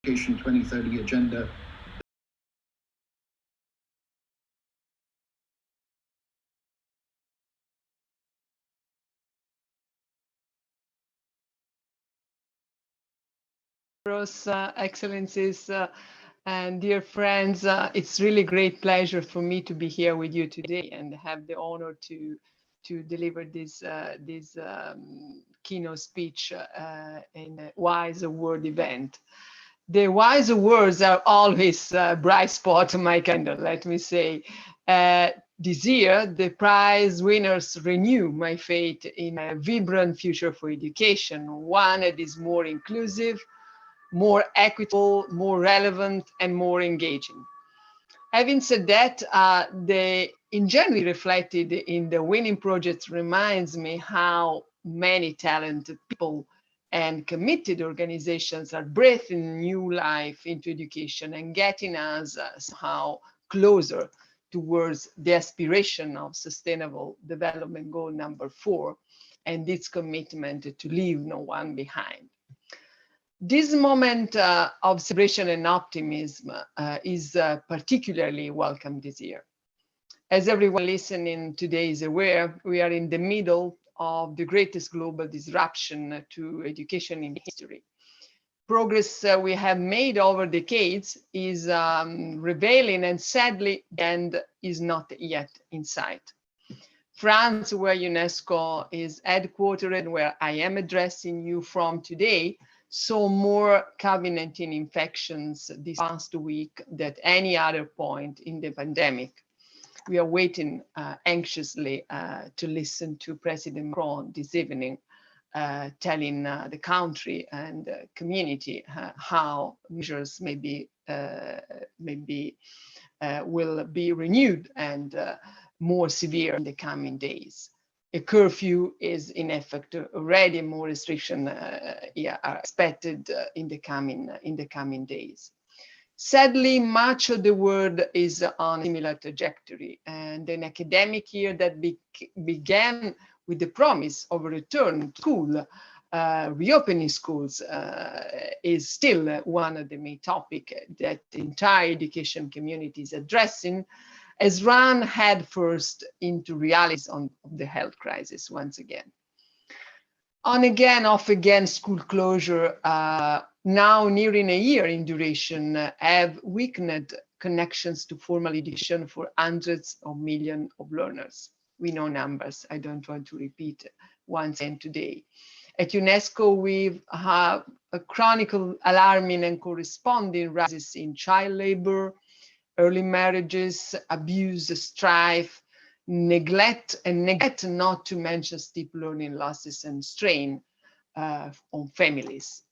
Education 2030 agenda. Excellencies, and dear friends, it's really great pleasure for me to be here with you today and have the honor to deliver this keynote speech in a Wise Award event. The Wise Awards are always a bright spot on my calendar, let me say. This year, the prize winners renew my faith in a vibrant future for education, one that is more inclusive, more equitable, more relevant, and more engaging. Having said that, the ingenuity reflected in the winning project reminds me how many talented people and committed organizations are breathing new life into education and getting us somehow closer towards the aspiration of Sustainable Development Goal number 4 and its commitment to leave no one behind. This moment of celebration and optimism is particularly welcome this year. As everyone listening today is aware, we are in the middle of the greatest global disruption to education in history. Progress we have made over decades is revealing, and sadly, the end is not yet in sight. France, where UNESCO is headquartered and where I am addressing you from today, saw more COVID-19 infections this past week than any other point in the pandemic. We are waiting anxiously to listen to President Macron this evening, telling the country and community how measures will be renewed and more severe in the coming days. A curfew is in effect already. More restrictions are expected in the coming days. Sadly, much of the world is on a similar trajectory, and an academic year that began with the promise of a return to school, reopening schools, is still one of the main topics that the entire education community is addressing, has run headfirst into realities of the health crisis once again. On again, off again school closure, now nearing a year in duration, have weakened connections to formal education for hundreds of millions of learners. We know numbers, I don't want to repeat once again today. At UNESCO, we have a chronicle alarming and corresponding rises in child labor, early marriages, abuse, strife, neglect not to mention steep learning losses and strain on families.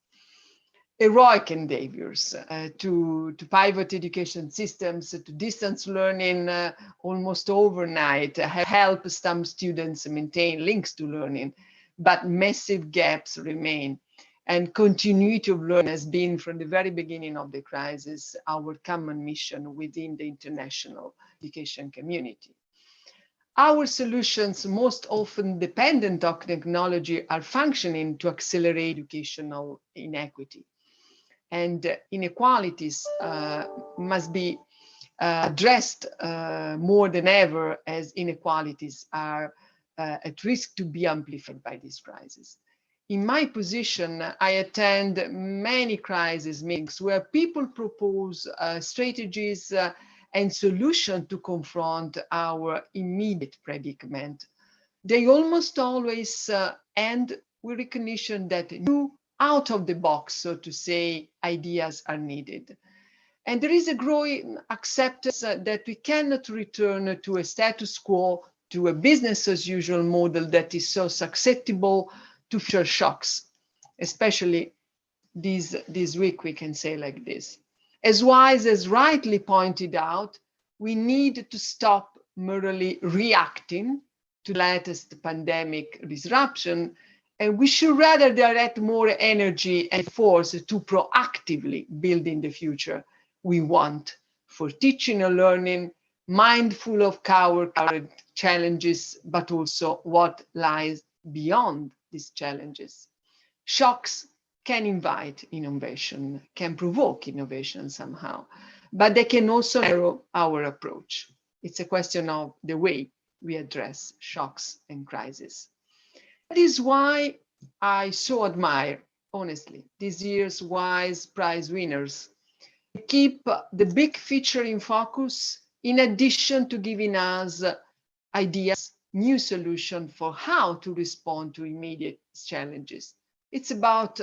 Heroic endeavors to pivot education systems to distance learning almost overnight have helped some students maintain links to learning, but massive gaps remain. And continuity of learning has been, from the very beginning of the crisis, our common mission within the international education community. Our solutions, most often dependent on technology, are functioning to accelerate educational inequity. And inequalities must be addressed more than ever, as inequalities are at risk to be amplified by this crisis. In my position, I attend many crisis meetings where people propose strategies and solutions to confront our immediate predicament. They almost always end with recognition that new, out of the box, so to say, ideas are needed. And there is a growing acceptance that we cannot return to a status quo, to a business as usual model that is so susceptible to future shocks, especially this week, we can say like this. As Wise has rightly pointed out, we need to stop merely reacting to the latest pandemic disruption, and we should rather direct more energy and force to proactively building the future we want for teaching and learning, mindful of our current challenges, but also what lies beyond these challenges. Shocks can invite innovation, can provoke innovation somehow, but they can also narrow our approach. It's a question of the way we address shocks and crises. That is why I so admire, honestly, this year's WISE Prize winners. They keep the big picture in focus, in addition to giving us ideas, new solutions for how to respond to immediate challenges. It's about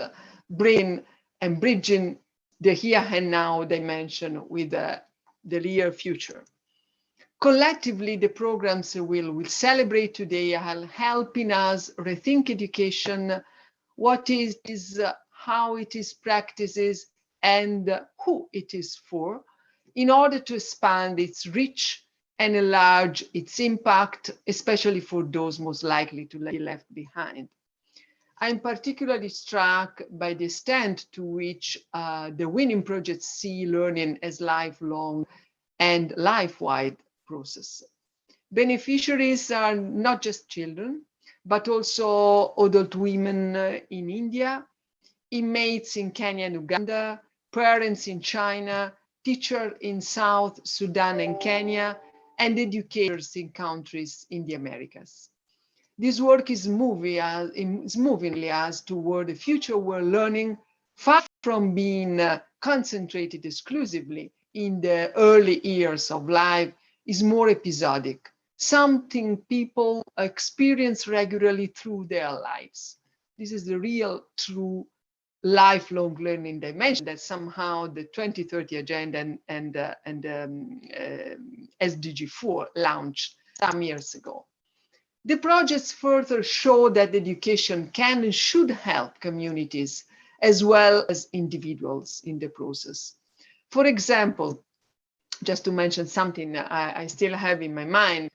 bringing and bridging the here and now dimension with the near future. Collectively, the programs we'll celebrate today are helping us rethink education, what it is, how it is practices, and who it is for, in order to expand its reach and enlarge its impact, especially for those most likely to be left behind. I'm particularly struck by the extent to which the winning projects see learning as lifelong and life-wide process. Beneficiaries are not just children, but also adult women in India, inmates in Kenya and Uganda, parents in China, teachers in South Sudan and Kenya, and educators in countries in the Americas. This work is moving us toward a future where learning, far from being concentrated exclusively in the early years of life, is more episodic, something people experience regularly through their lives. This is the real, true lifelong learning dimension that somehow the 2030 Agenda and SDG 4 launched some years ago. The projects further show that education can and should help communities as well as individuals in the process. For example, just to mention something I still have in my mind,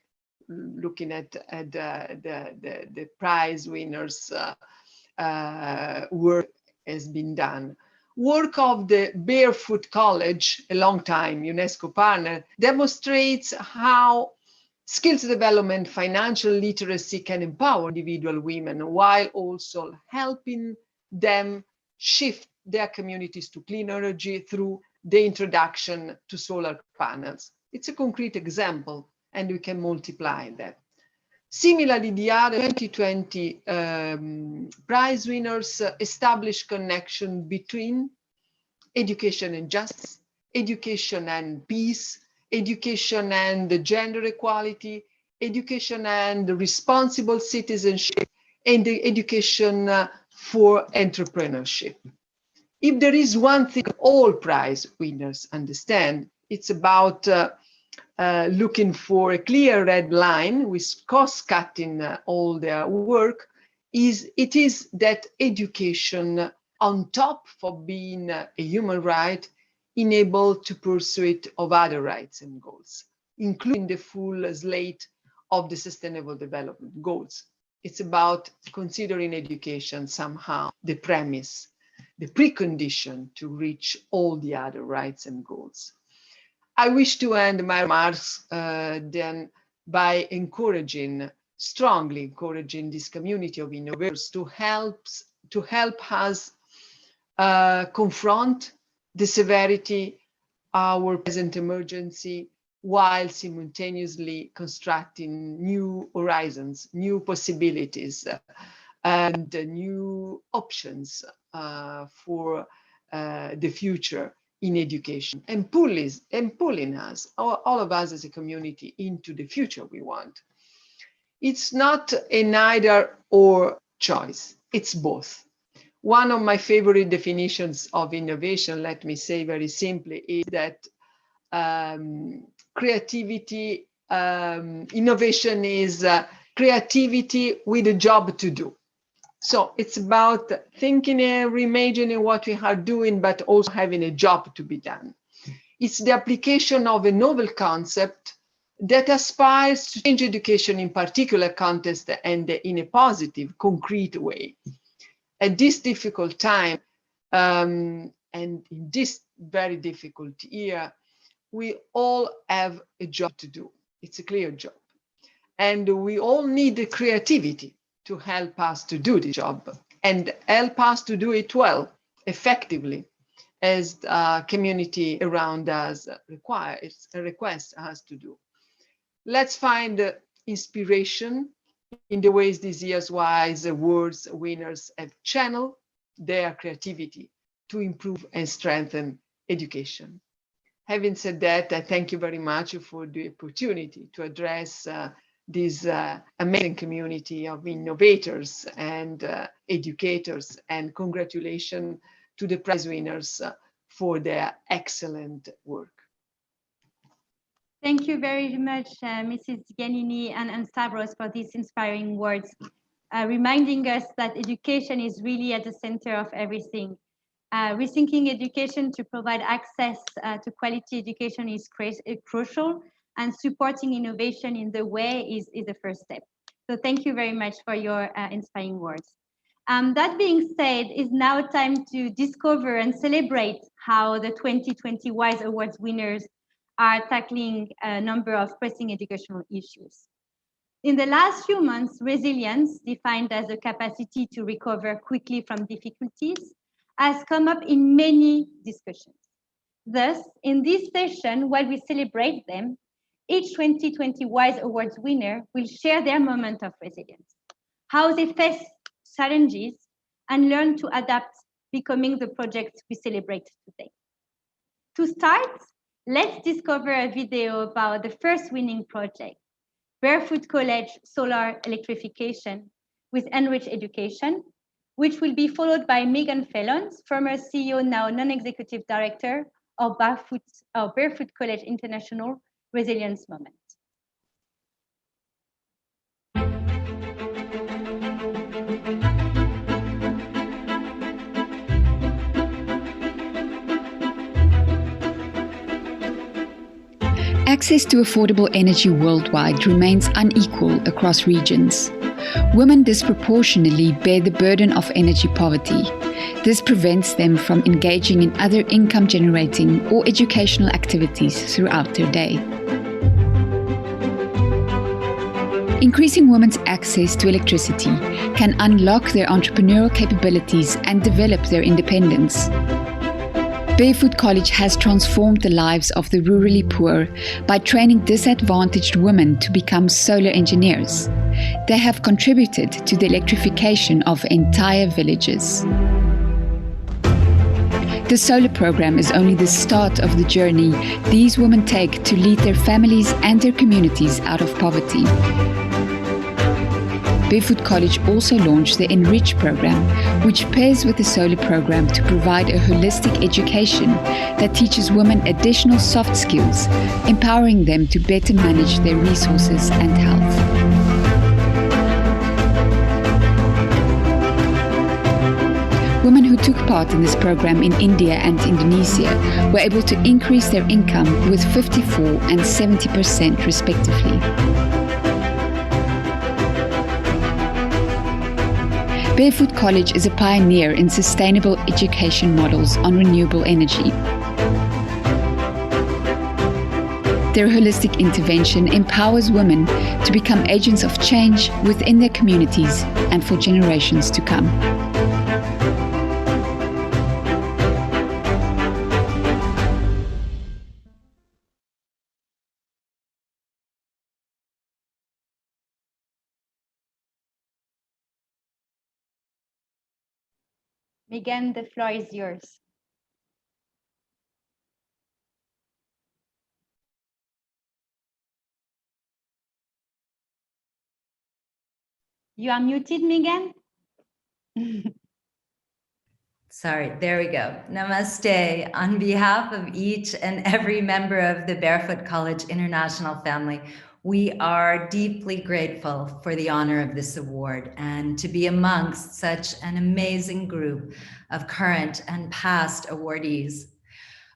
looking at the prize winners' work has been done. Work of the Barefoot College, a long time UNESCO partner, demonstrates how skills development, financial literacy can empower individual women while also helping them shift their communities to clean energy through the introduction to solar panels. It's a concrete example, and we can multiply that. Similarly, the other 2020 prize winners established connection between education and justice, education and peace, education and gender equality, education and responsible citizenship, and education for entrepreneurship. If there is one thing all prize winners understand, it's about looking for a clear red line with cost-cutting all their work, it is that education, on top of being a human right, enabled to pursuit of other rights and goals, including the full slate of the Sustainable Development Goals. It's about considering education somehow the premise, the precondition to reach all the other rights and goals. I wish to end my remarks then by strongly encouraging this community of innovators to help us confront the severity of our present emergency while simultaneously constructing new horizons, new possibilities, and new options for the future in education, and pulling us, all of us as a community, into the future we want. It's not an either or choice, it's both. One of my favorite definitions of innovation, let me say very simply, is that innovation is creativity with a job to do. So it's about thinking and reimagining what we are doing, but also having a job to be done. It's the application of a novel concept that aspires to change education in particular context and in a positive, concrete way. At this difficult time, and in this very difficult year, we all have a job to do. It's a clear job. And we all need the creativity to help us to do the job and help us to do it well, effectively as the community around us requests us to do. Let's find inspiration in the ways these year's wise awards winners have channeled their creativity to improve and strengthen education. Having said that, I thank you very much for the opportunity to address this amazing community of innovators and educators, and congratulations to the prize winners for their excellent work. Thank you very much, Mrs. Giannini and Stavros, for these inspiring words, reminding us that education is really at the center of everything. Rethinking education to provide access to quality education is crucial, and supporting innovation in the way is the first step. So thank you very much for your inspiring words. That being said, it's now time to discover and celebrate how the 2020 WISE Awards winners are tackling a number of pressing educational issues. In the last few months, resilience, defined as the capacity to recover quickly from difficulties, has come up in many discussions. Thus, in this session, while we celebrate them, each 2020 WISE Awards winner will share their moment of resilience, how they face challenges and learn to adapt, becoming the project we celebrate today. To start, let's discover a video about the first winning project, Barefoot College Solar Electrification with Enriched Education, which will be followed by Megan Fallons, former CEO, now non-executive director of Barefoot College International Resilience Moment. Access to affordable energy worldwide remains unequal across regions. Women disproportionately bear the burden of energy poverty. This prevents them from engaging in other income-generating or educational activities throughout their day. Increasing women's access to electricity can unlock their entrepreneurial capabilities and develop their independence. Barefoot College has transformed the lives of the rurally poor by training disadvantaged women to become solar engineers. They have contributed to the electrification of entire villages. The solar program is only the start of the journey these women take to lead their families and their communities out of poverty. Barefoot College also launched the Enrich program, which pairs with the solar program to provide a holistic education that teaches women additional soft skills, empowering them to better manage their resources and health. Women who took part in this program in India and Indonesia were able to increase their income with 54% and 70% respectively. Barefoot College is a pioneer in sustainable education models on renewable energy. Their holistic intervention empowers women to become agents of change within their communities and for generations to come. Megan, the floor is yours. You are muted, Megan. Sorry, there we go. Namaste. On behalf of each and every member of the Barefoot College International family, we are deeply grateful for the honor of this award and to be amongst such an amazing group of current and past awardees.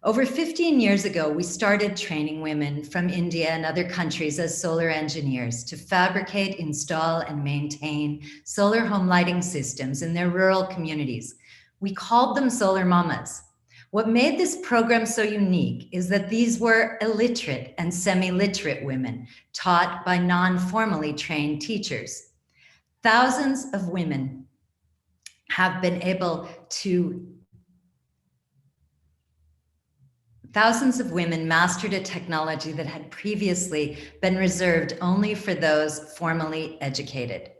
Over 15 years ago, we started training women from India and other countries as solar engineers to fabricate, install, and maintain solar home lighting systems in their rural communities. We called them Solar Mamas. What made this program so unique is that these were illiterate and semi-literate women taught by non-formally trained teachers. Thousands of women have been able to thousands of women mastered a technology that had previously been reserved only for those formally educated.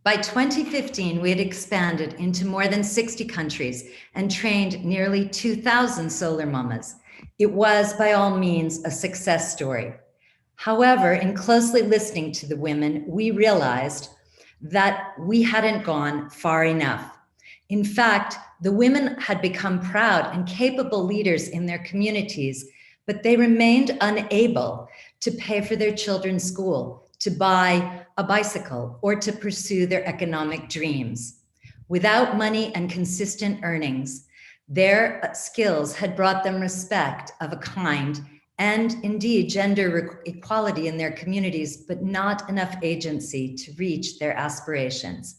By 2015, we had expanded into more than 60 countries and trained nearly 2,000 solar mamas. It was, by all means, a success story. However, in closely listening to the women, we realized that we hadn't gone far enough. In fact, the women had become proud and capable leaders in their communities, but they remained unable to pay for their children's school, to buy a bicycle, or to pursue their economic dreams. Without money and consistent earnings, their skills had brought them respect of a kind and indeed gender equality in their communities, but not enough agency to reach their aspirations.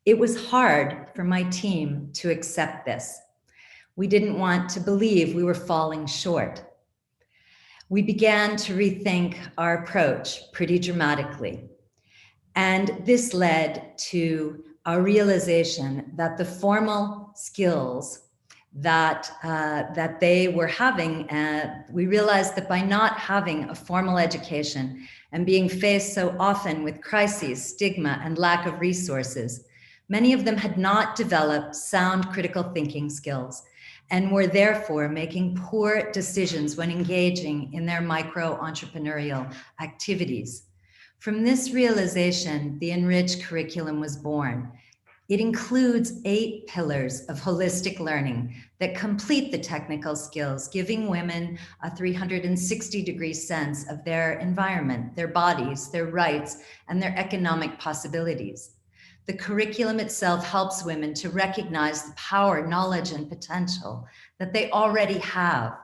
It was hard for my team to accept this. We didn't want to believe we were falling short. We began to rethink our approach pretty dramatically. And this led to our realization that the formal skills that they were having, we realized that by not having a formal education and being faced so often with crises, stigma, and lack of resources, many of them had not developed sound critical thinking skills and were therefore making poor decisions when engaging in their micro-entrepreneurial activities. From this realization, the enriched curriculum was born. It includes 8 pillars of holistic learning that complete the technical skills, giving women a 360-degree sense of their environment, their bodies, their rights, and their economic possibilities. The curriculum itself helps women to recognize the power, knowledge, and potential that they already have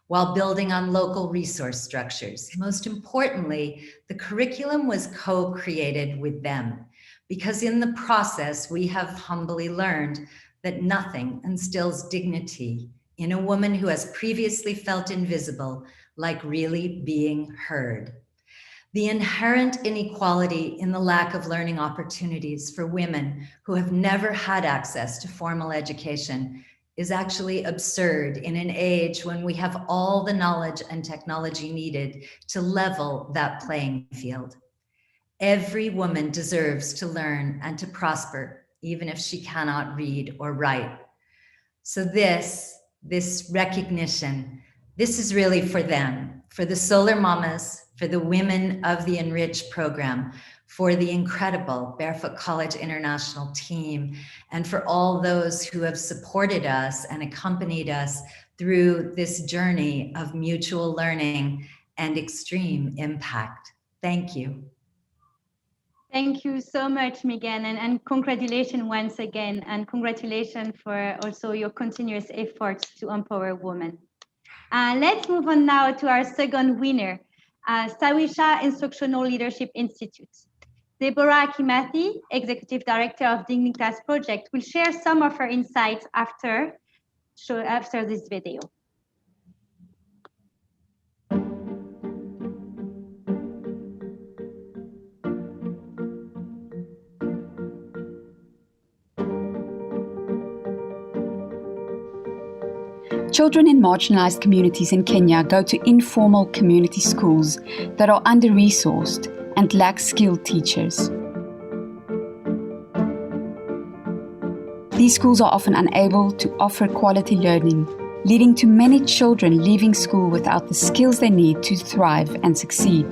while building on local resource structures. Most importantly, the curriculum was co-created with them, because in the process, we have humbly learned that nothing instills dignity in a woman who has previously felt invisible, like really being heard. The inherent inequality in the lack of learning opportunities for women who have never had access to formal education is actually absurd in an age when we have all the knowledge and technology needed to level that playing field. Every woman deserves to learn and to prosper, even if she cannot read or write. So this recognition, this is really for them, for the Solar Mamas, for the women of the Enrich program, for the incredible Barefoot College International team, and for all those who have supported us and accompanied us through this journey of mutual learning and extreme impact. Thank you. Thank you so much, Megan, and congratulations once again, and congratulations for also your continuous efforts to empower women. Let's move on now to our second winner, Sawisha Instructional Leadership Institute. Deborah Kimathi, Executive Director of Dignitas Project, will share some of her insights after this video. Children in marginalized communities in Kenya go to informal community schools that are under-resourced and lack skilled teachers. These schools are often unable to offer quality learning, leading to many children leaving school without the skills they need to thrive and succeed.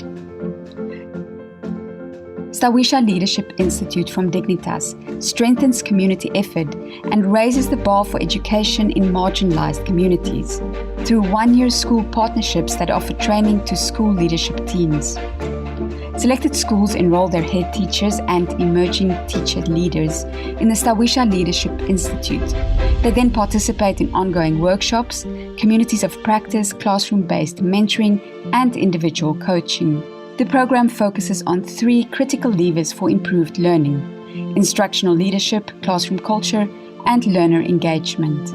Sawisha Leadership Institute from Dignitas strengthens community effort and raises the bar for education in marginalized communities through one-year school partnerships that offer training to school leadership teams. Selected schools enroll their head teachers and emerging teacher leaders in the Sawisha Leadership Institute. They then participate in ongoing workshops, communities of practice, classroom-based mentoring, and individual coaching. The program focuses on 3 critical levers for improved learning: instructional leadership, classroom culture, and learner engagement.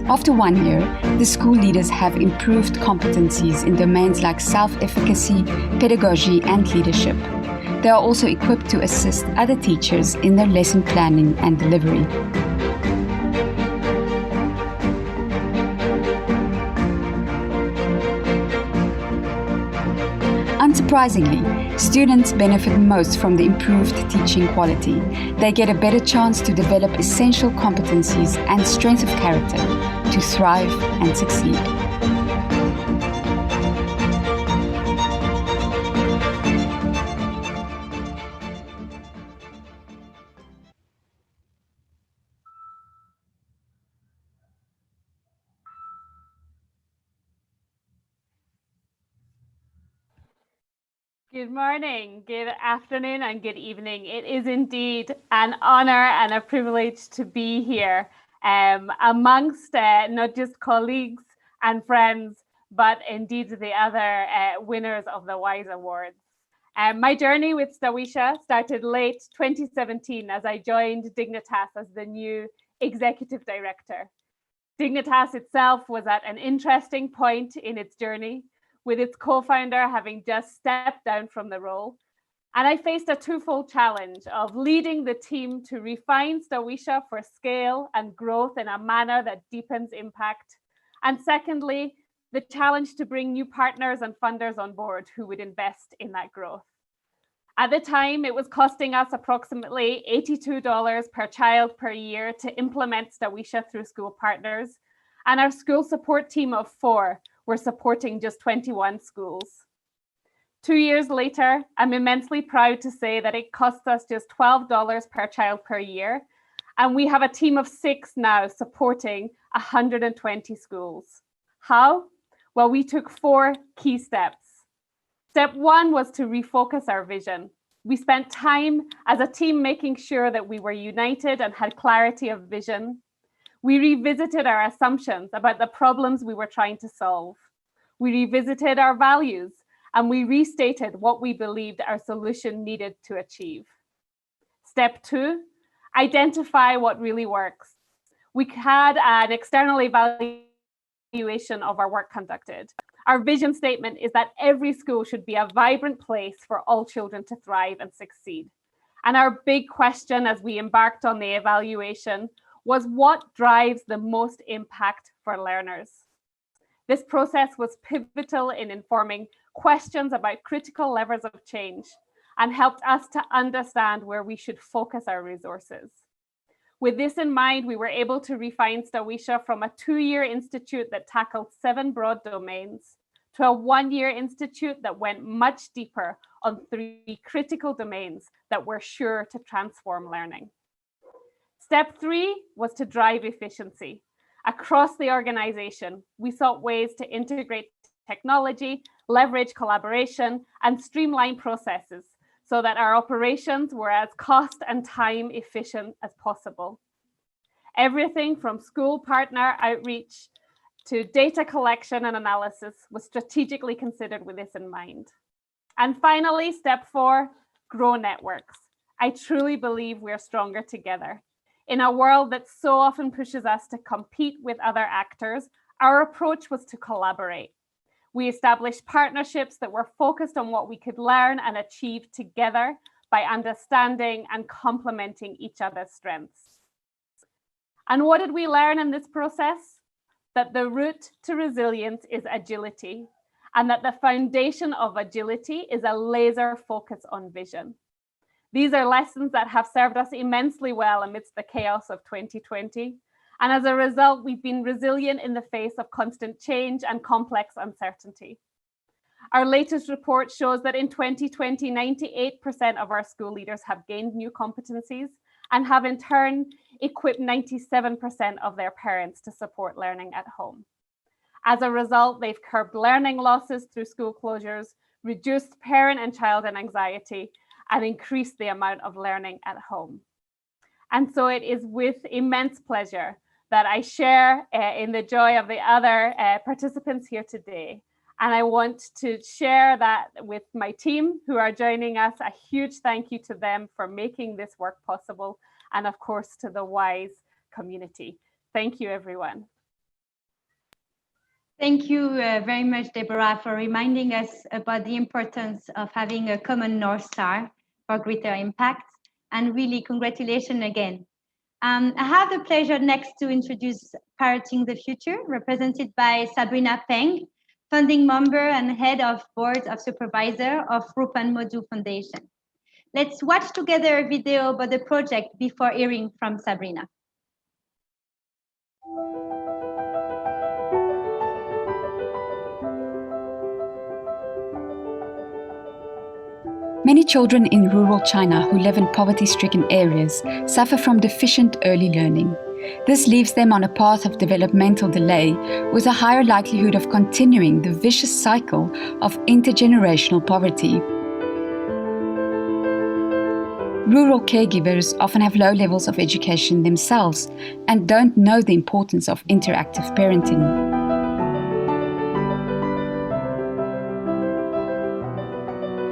After 1 year, the school leaders have improved competencies in domains like self-efficacy, pedagogy, and leadership. They are also equipped to assist other teachers in their lesson planning and delivery. Surprisingly, students benefit most from the improved teaching quality. They get a better chance to develop essential competencies and strength of character to thrive and succeed. Good morning, good afternoon, and good evening. It is indeed an honor and a privilege to be here amongst not just colleagues and friends, but indeed the other winners of the WISE Awards. My journey with Stawisha started late 2017 as I joined Dignitas as the new executive director. Dignitas itself was at an interesting point in its journey, with its co-founder having just stepped down from the role. And I faced a twofold challenge of leading the team to refine Stawisha for scale and growth in a manner that deepens impact. And secondly, the challenge to bring new partners and funders on board who would invest in that growth. At the time, it was costing us approximately $82 per child per year to implement Stawisha through school partners. And our school support team of 4 were supporting just 21 schools. 2 years later, I'm immensely proud to say that it costs us just $12 per child per year. And we have a team of 6 now supporting 120 schools. How? Well, we took 4 key steps. Step 1 was to refocus our vision. We spent time as a team making sure that we were united and had clarity of vision. We revisited our assumptions about the problems we were trying to solve. We revisited our values, and we restated what we believed our solution needed to achieve. Step 2, identify what really works. We had an external evaluation of our work conducted. Our vision statement is that every school should be a vibrant place for all children to thrive and succeed. And our big question as we embarked on the evaluation was what drives the most impact for learners. This process was pivotal in informing questions about critical levers of change and helped us to understand where we should focus our resources. With this in mind, we were able to refine Stawisha from a 2-year institute that tackled 7 broad domains to a 1-year institute that went much deeper on 3 critical domains that were sure to transform learning. Step 3 was to drive efficiency. Across the organization, we sought ways to integrate technology, leverage collaboration, and streamline processes so that our operations were as cost and time efficient as possible. Everything from school partner outreach to data collection and analysis was strategically considered with this in mind. And finally, step 4, grow networks. I truly believe we're stronger together. In a world that so often pushes us to compete with other actors, our approach was to collaborate. We established partnerships that were focused on what we could learn and achieve together by understanding and complementing each other's strengths. And what did we learn in this process? That the route to resilience is agility, and that the foundation of agility is a laser focus on vision. These are lessons that have served us immensely well amidst the chaos of 2020. And as a result, we've been resilient in the face of constant change and complex uncertainty. Our latest report shows that in 2020, 98% of our school leaders have gained new competencies and have in turn equipped 97% of their parents to support learning at home. As a result, they've curbed learning losses through school closures, reduced parent and child anxiety, and increase the amount of learning at home. And so it is with immense pleasure that I share in the joy of the other participants here today. And I want to share that with my team who are joining us. A huge thank you to them for making this work possible. And of course, to the WISE community. Thank you, everyone. Thank you very much, Deborah, for reminding us about the importance of having a common North Star for greater impact. And really, congratulations again. I have the pleasure next to introduce Piloting the Future, represented by Sabrina Peng, founding member and head of board of supervisor of Rupan Modu Foundation. Let's watch together a video about the project before hearing from Sabrina. Many children in rural China who live in poverty-stricken areas suffer from deficient early learning. This leaves them on a path of developmental delay with a higher likelihood of continuing the vicious cycle of intergenerational poverty. Rural caregivers often have low levels of education themselves and don't know the importance of interactive parenting.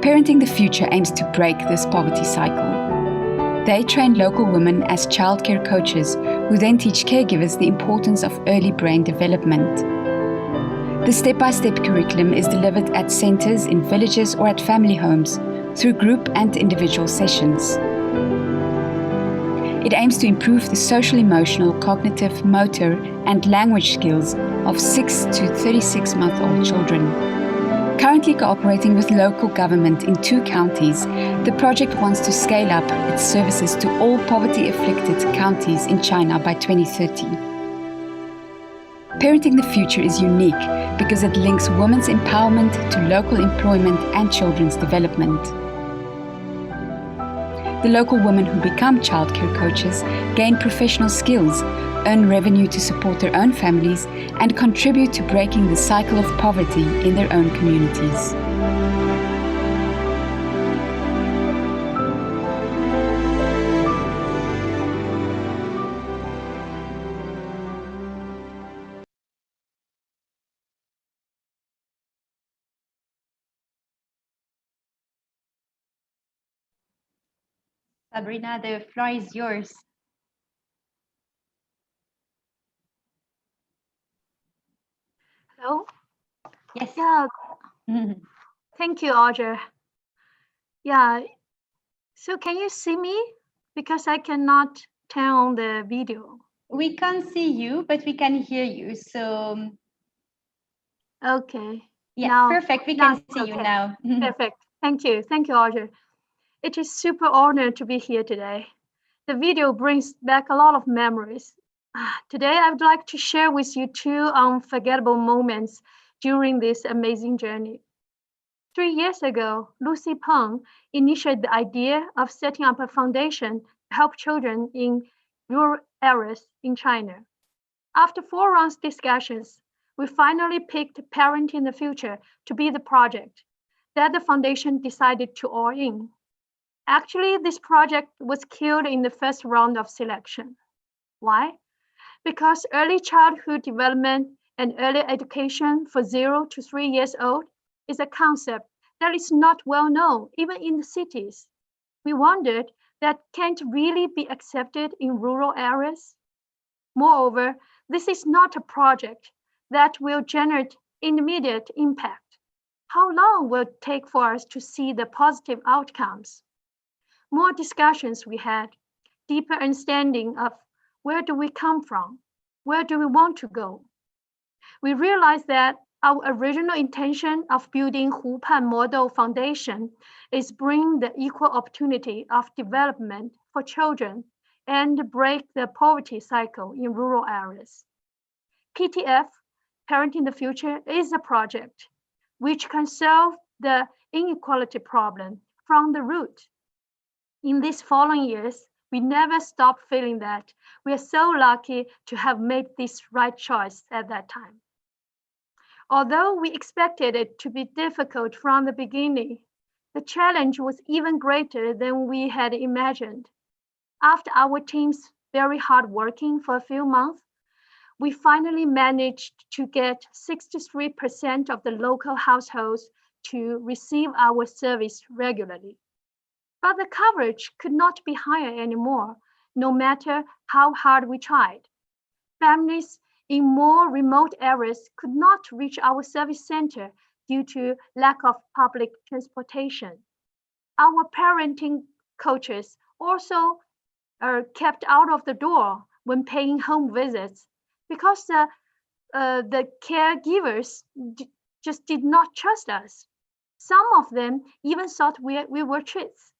Parenting the Future aims to break this poverty cycle. They train local women as childcare coaches who then teach caregivers the importance of early brain development. The step-by-step curriculum is delivered at centers in villages or at family homes through group and individual sessions. It aims to improve the social, emotional, cognitive, motor, and language skills of 6 to 36-month-old children. Currently cooperating with local government in 2 counties, the project wants to scale up its services to all poverty-afflicted counties in China by 2030. Parenting the Future is unique because it links women's empowerment to local employment and children's development. The local women who become childcare coaches gain professional skills, earn revenue to support their own families, and contribute to breaking the cycle of poverty in their own communities. Sabrina, the floor is yours. Hello? Yes. Yeah, thank you, Audrey. Yeah, so can you see me? Because I cannot turn on the video. We can't see you, but we can hear you. So, Okay. yeah, Now, perfect. We now can it's see you okay. now. Perfect. Thank you. Thank you, Audrey. It is super honor to be here today. The video brings back a lot of memories. Today, I would like to share with you 2 unforgettable moments during this amazing journey. 3 years ago, Lucy Peng initiated the idea of setting up a foundation to help children in rural areas in China. After 4 rounds discussions, we finally picked Parenting the Future to be the project that the foundation decided to all in. Actually, this project was killed in the first round of selection. Why? Because early childhood development and early education for 0 to 3 years old is a concept that is not well known, even in the cities. We wondered that can't really be accepted in rural areas. Moreover, this is not a project that will generate immediate impact. How long will it take for us to see the positive outcomes? More discussions we had, deeper understanding of where do we come from? Where do we want to go? We realized that our original intention of building Rupan Model Foundation is bring the equal opportunity of development for children and break the poverty cycle in rural areas. PTF, Parenting the Future, is a project which can solve the inequality problem from the root. In these following years, we never stopped feeling that we are so lucky to have made this right choice at that time. Although we expected it to be difficult from the beginning, the challenge was even greater than we had imagined. After our team's very hard working for a few months, we finally managed to get 63% of the local households to receive our service regularly. But the coverage could not be higher anymore, no matter how hard we tried. Families in more remote areas could not reach our service center due to lack of public transportation. Our parenting coaches also are kept out of the door when paying home visits because the caregivers just did not trust us. Some of them even thought we were cheats.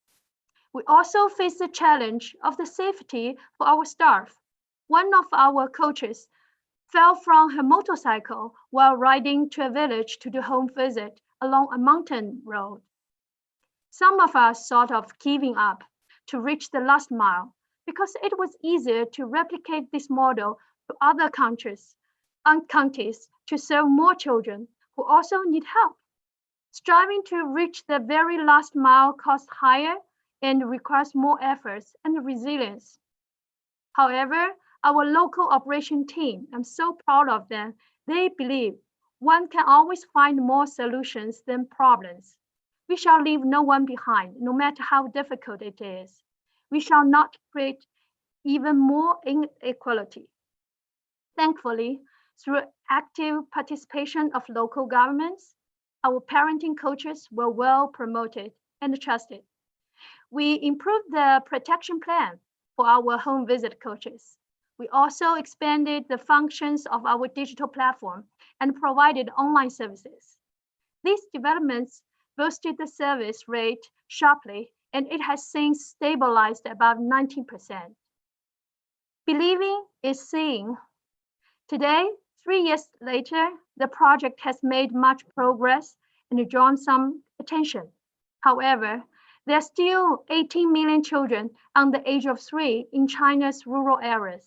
We also faced the challenge of the safety for our staff. One of our coaches fell from her motorcycle while riding to a village to do home visit along a mountain road. Some of us thought of giving up to reach the last mile because it was easier to replicate this model to other countries and counties to serve more children who also need help. Striving to reach the very last mile costs higher and requires more efforts and resilience. However, our local operation team, I'm so proud of them, they believe one can always find more solutions than problems. We shall leave no one behind, no matter how difficult it is. We shall not create even more inequality. Thankfully, through active participation of local governments, our parenting coaches were well promoted and trusted. We improved the protection plan for our home visit coaches. We also expanded the functions of our digital platform and provided online services. These developments boosted the service rate sharply, and it has since stabilized above 19%. Believing is seeing. Today, 3 years later, the project has made much progress and drawn some attention. However, there are still 18 million children under the age of 3 in China's rural areas.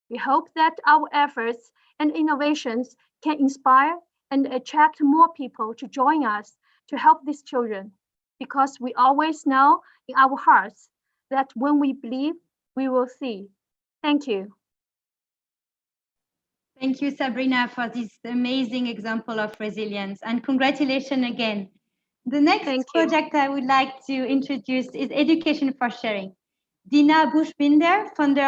We hope that our efforts and innovations can inspire and attract more people to join us to help these children, because we always know in our hearts that when we believe, we will see. Thank you. Thank you, Sabrina, for this amazing example of resilience, and congratulations again. The next project I would like to introduce is Education for Sharing. Dina Bushbinder, founder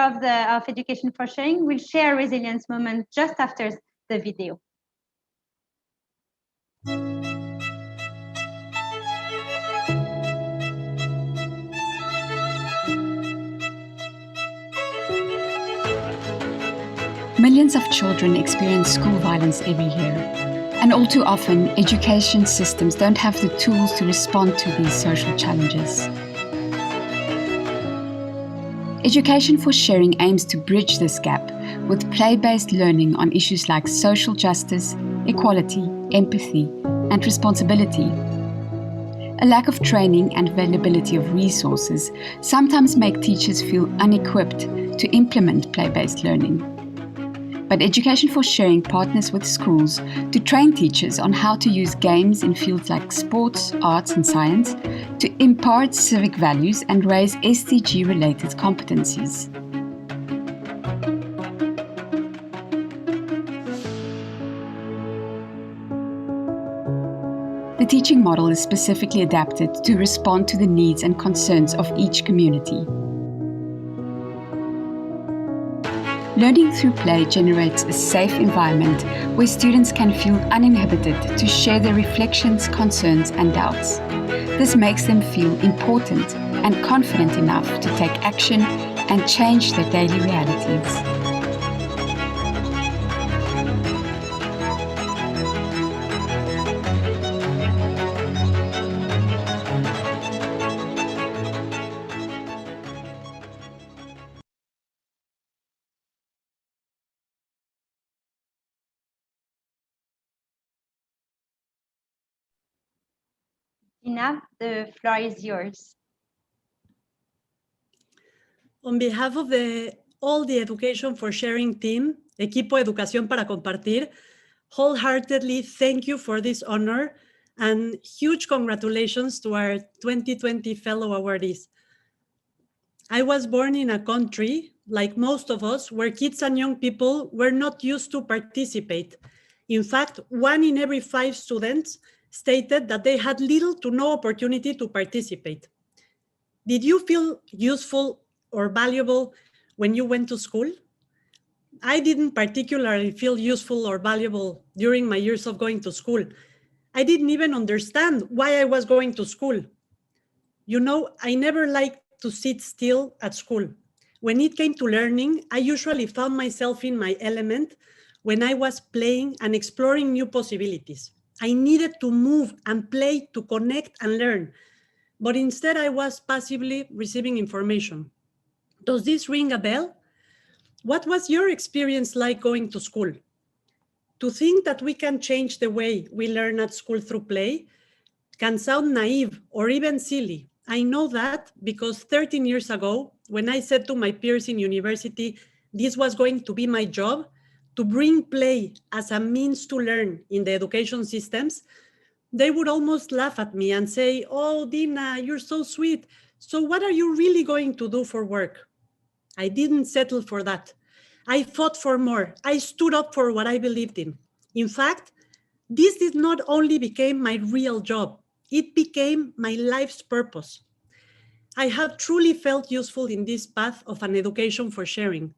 of Education for Sharing, will share a resilience moment just after the video. Millions of children experience school violence every year, and all too often, education systems don't have the tools to respond to these social challenges. Education for Sharing aims to bridge this gap with play-based learning on issues like social justice, equality, empathy, and responsibility. A lack of training and availability of resources sometimes make teachers feel unequipped to implement play-based learning. But Education for Sharing partners with schools to train teachers on how to use games in fields like sports, arts, and science to impart civic values and raise SDG-related competencies. The teaching model is specifically adapted to respond to the needs and concerns of each community. Learning through play generates a safe environment where students can feel uninhibited to share their reflections, concerns, and doubts. This makes them feel important and confident enough to take action and change their daily realities. Dina, the floor is yours. On behalf of all the Education for Sharing team, Equipo Educación para Compartir, wholeheartedly thank you for this honor and huge congratulations to our 2020 fellow awardees. I was born in a country, like most of us, where kids and young people were not used to participate. In fact, 1 in every 5 students stated that they had little to no opportunity to participate. Did you feel useful or valuable when you went to school? I didn't particularly feel useful or valuable during my years of going to school. I didn't even understand why I was going to school. You know, I never liked to sit still at school. When it came to learning, I usually found myself in my element when I was playing and exploring new possibilities. I needed to move and play to connect and learn, but instead I was passively receiving information. Does this ring a bell? What was your experience like going to school? To think that we can change the way we learn at school through play can sound naive or even silly. I know that because 13 years ago, when I said to my peers in university, this was going to be my job, to bring play as a means to learn in the education systems, they would almost laugh at me and say, "Oh, Dina, you're so sweet. So what are you really going to do for work?" I didn't settle for that. I fought for more. I stood up for what I believed in. In fact, this did not only become my real job, it became my life's purpose. I have truly felt useful in this path of an education for sharing.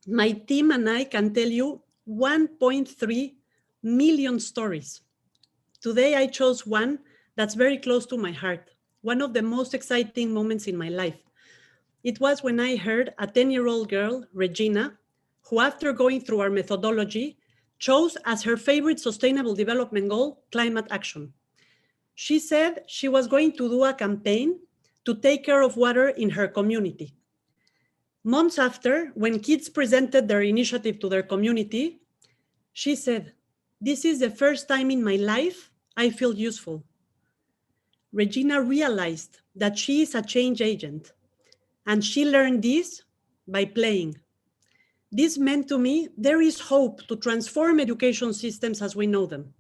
My team and I can tell you 1.3 million stories. Today, I chose one that's very close to my heart, one of the most exciting moments in my life. It was when I heard a 10-year-old girl, Regina, who after going through our methodology, chose as her favorite sustainable development goal, climate action. She said she was going to do a campaign to take care of water in her community. Months after, when kids presented their initiative to their community, she said, "This is the first time in my life I feel useful." Regina realized that she is a change agent, and she learned this by playing. This meant to me there is hope to transform education systems as we know them.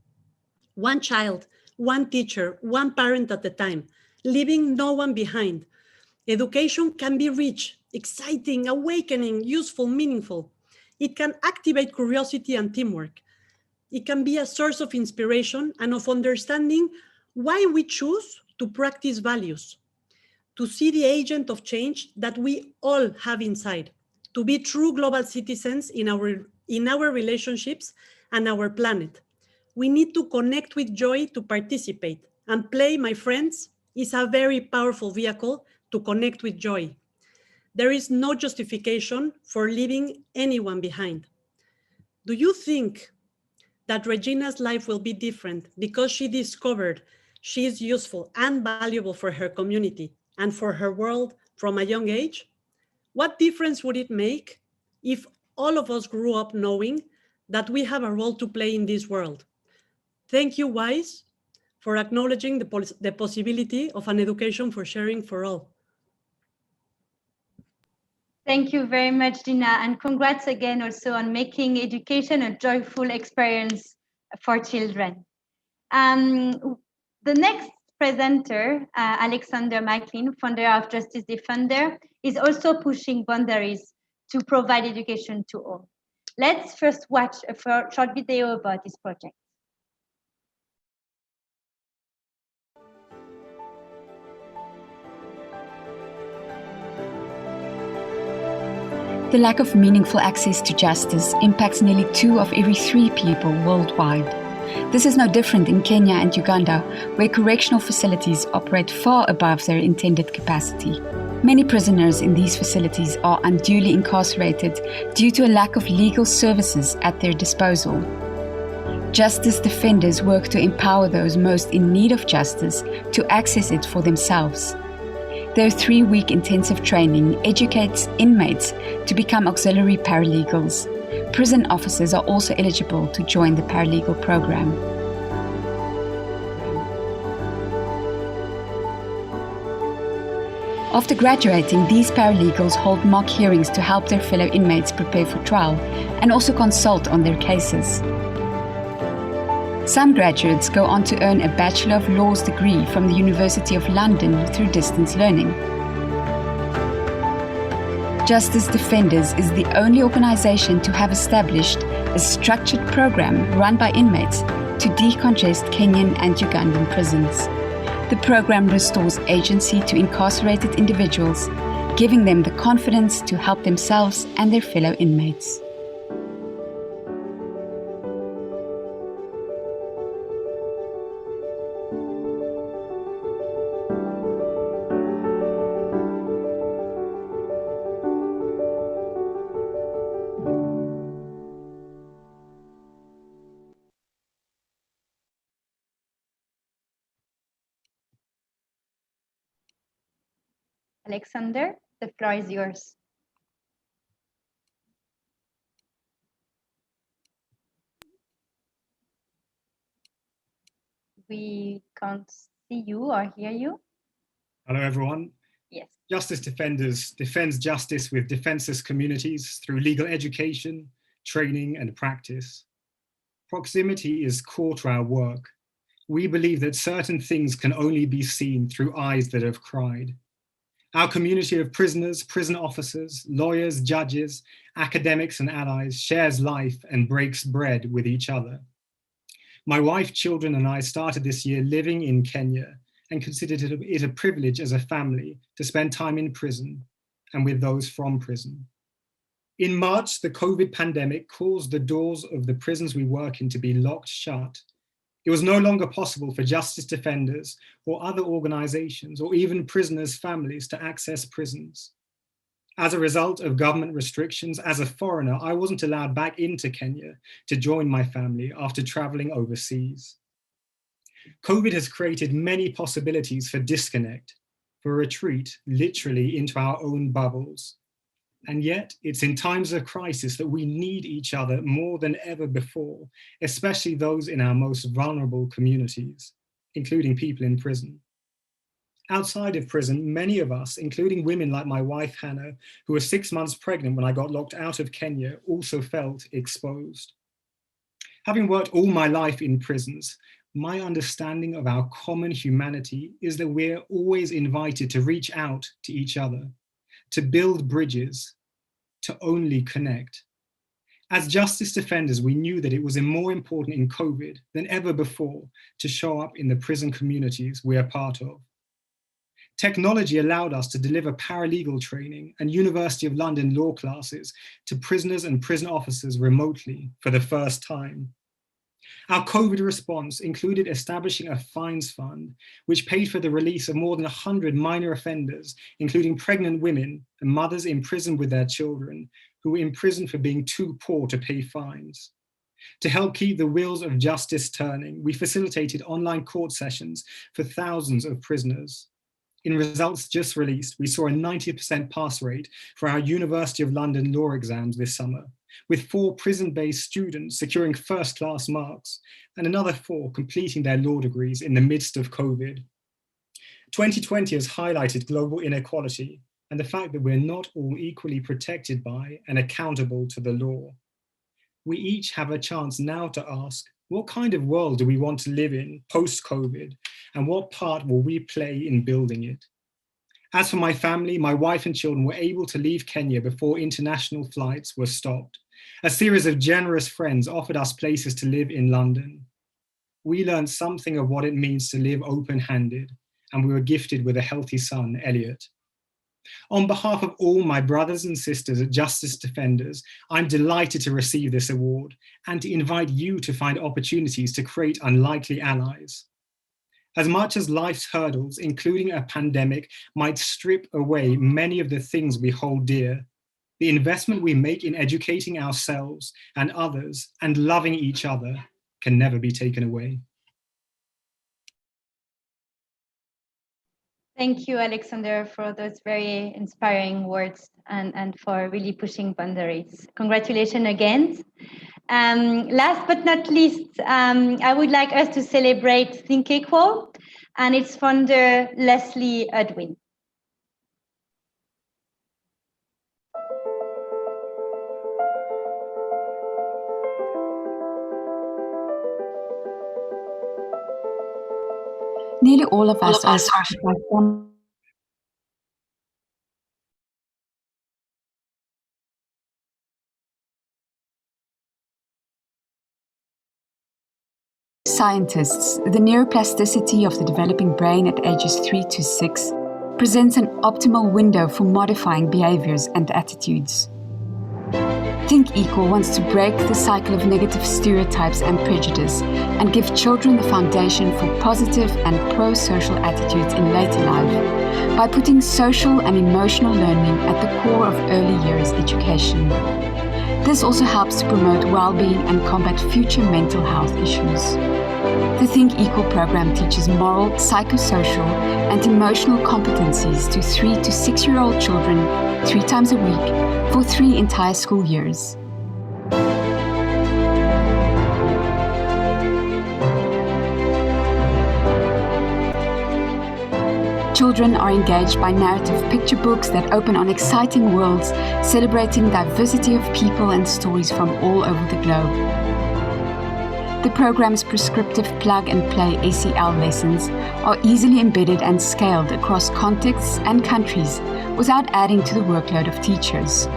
One child, one teacher, one parent at a time, leaving no one behind. Education can be rich, exciting, awakening, useful, meaningful. It can activate curiosity and teamwork. It can be a source of inspiration and of understanding why we choose to practice values, to see the agent of change that we all have inside, to be true global citizens in our relationships and our planet. We need to connect with joy to participate, and play, my friends, is a very powerful vehicle to connect with joy. There is no justification for leaving anyone behind. Do you think that Regina's life will be different because she discovered she is useful and valuable for her community and for her world from a young age? What difference would it make if all of us grew up knowing that we have a role to play in this world? Thank you, WISE, for acknowledging the possibility of an education for sharing for all. Thank you very much, Dina, and congrats again also on making education a joyful experience for children. The next presenter, Alexander Maclean, founder of Justice Defender, is also pushing boundaries to provide education to all. Let's first watch a short video about this project. The lack of meaningful access to justice impacts nearly 2 of every 3 people worldwide. This is no different in Kenya and Uganda, where correctional facilities operate far above their intended capacity. Many prisoners in these facilities are unduly incarcerated due to a lack of legal services at their disposal. Justice defenders work to empower those most in need of justice to access it for themselves. Their 3-week intensive training educates inmates to become auxiliary paralegals. Prison officers are also eligible to join the paralegal program. After graduating, these paralegals hold mock hearings to help their fellow inmates prepare for trial and also consult on their cases. Some graduates go on to earn a Bachelor of Laws degree from the University of London through distance learning. Justice Defenders is the only organization to have established a structured program run by inmates to decongest Kenyan and Ugandan prisons. The program restores agency to incarcerated individuals, giving them the confidence to help themselves and their fellow inmates. Alexander, the floor is yours. We can't see you or hear you. Hello, everyone. Yes. Justice Defenders defends justice with defenseless communities through legal education, training, and practice. Proximity is core to our work. We believe that certain things can only be seen through eyes that have cried. Our community of prisoners, prison officers, lawyers, judges, academics, and allies shares life and breaks bread with each other. My wife, children, and I started this year living in Kenya and considered it a privilege as a family to spend time in prison and with those from prison. In March, the COVID pandemic caused the doors of the prisons we work in to be locked shut. It was no longer possible for justice defenders or other organizations or even prisoners' families to access prisons. As a result of government restrictions, as a foreigner, I wasn't allowed back into Kenya to join my family after traveling overseas. COVID has created many possibilities for disconnect, for retreat, literally into our own bubbles. And yet, it's in times of crisis that we need each other more than ever before, especially those in our most vulnerable communities, including people in prison. Outside of prison, many of us, including women like my wife, Hannah, who was 6 months pregnant when I got locked out of Kenya, also felt exposed. Having worked all my life in prisons, my understanding of our common humanity is that we're always invited to reach out to each other, to build bridges, to only connect. As justice defenders, we knew that it was more important in COVID than ever before to show up in the prison communities we are part of. Technology allowed us to deliver paralegal training and University of London law classes to prisoners and prison officers remotely for the first time. Our COVID response included establishing a fines fund, which paid for the release of more than 100 minor offenders, including pregnant women and mothers in prison with their children, who were imprisoned for being too poor to pay fines. To help keep the wheels of justice turning, we facilitated online court sessions for thousands of prisoners. In results just released, we saw a 90% pass rate for our University of London law exams this summer, with 4 prison-based students securing first-class marks and another 4 completing their law degrees in the midst of COVID. 2020 has highlighted global inequality and the fact that we're not all equally protected by and accountable to the law. We each have a chance now to ask, what kind of world do we want to live in post-COVID, and what part will we play in building it? As for my family, my wife and children were able to leave Kenya before international flights were stopped. A series of generous friends offered us places to live in London. We learned something of what it means to live open-handed, and we were gifted with a healthy son, Elliot. On behalf of all my brothers and sisters at Justice Defenders, I'm delighted to receive this award and to invite you to find opportunities to create unlikely allies. As much as life's hurdles, including a pandemic, might strip away many of the things we hold dear, the investment we make in educating ourselves and others and loving each other can never be taken away. Thank you, Alexander, for those very inspiring words and for really pushing boundaries. Congratulations again. Last but not least, I would like us to celebrate Think Equal and its founder, Leslie Udwin. Nearly all of us are affected by some scientists. The neuroplasticity of the developing brain at ages 3 to 6 presents an optimal window for modifying behaviors and attitudes. Think Equal wants to break the cycle of negative stereotypes and prejudice and give children the foundation for positive and pro-social attitudes in later life by putting social and emotional learning at the core of early years education. This also helps to promote well-being and combat future mental health issues. The Think Equal program teaches moral, psychosocial, and emotional competencies to 3 to 6-year-old children 3 times a week for 3 entire school years. Children are engaged by narrative picture books that open on exciting worlds, celebrating diversity of people and stories from all over the globe. The program's prescriptive plug-and-play ACL lessons are easily embedded and scaled across contexts and countries without adding to the workload of teachers.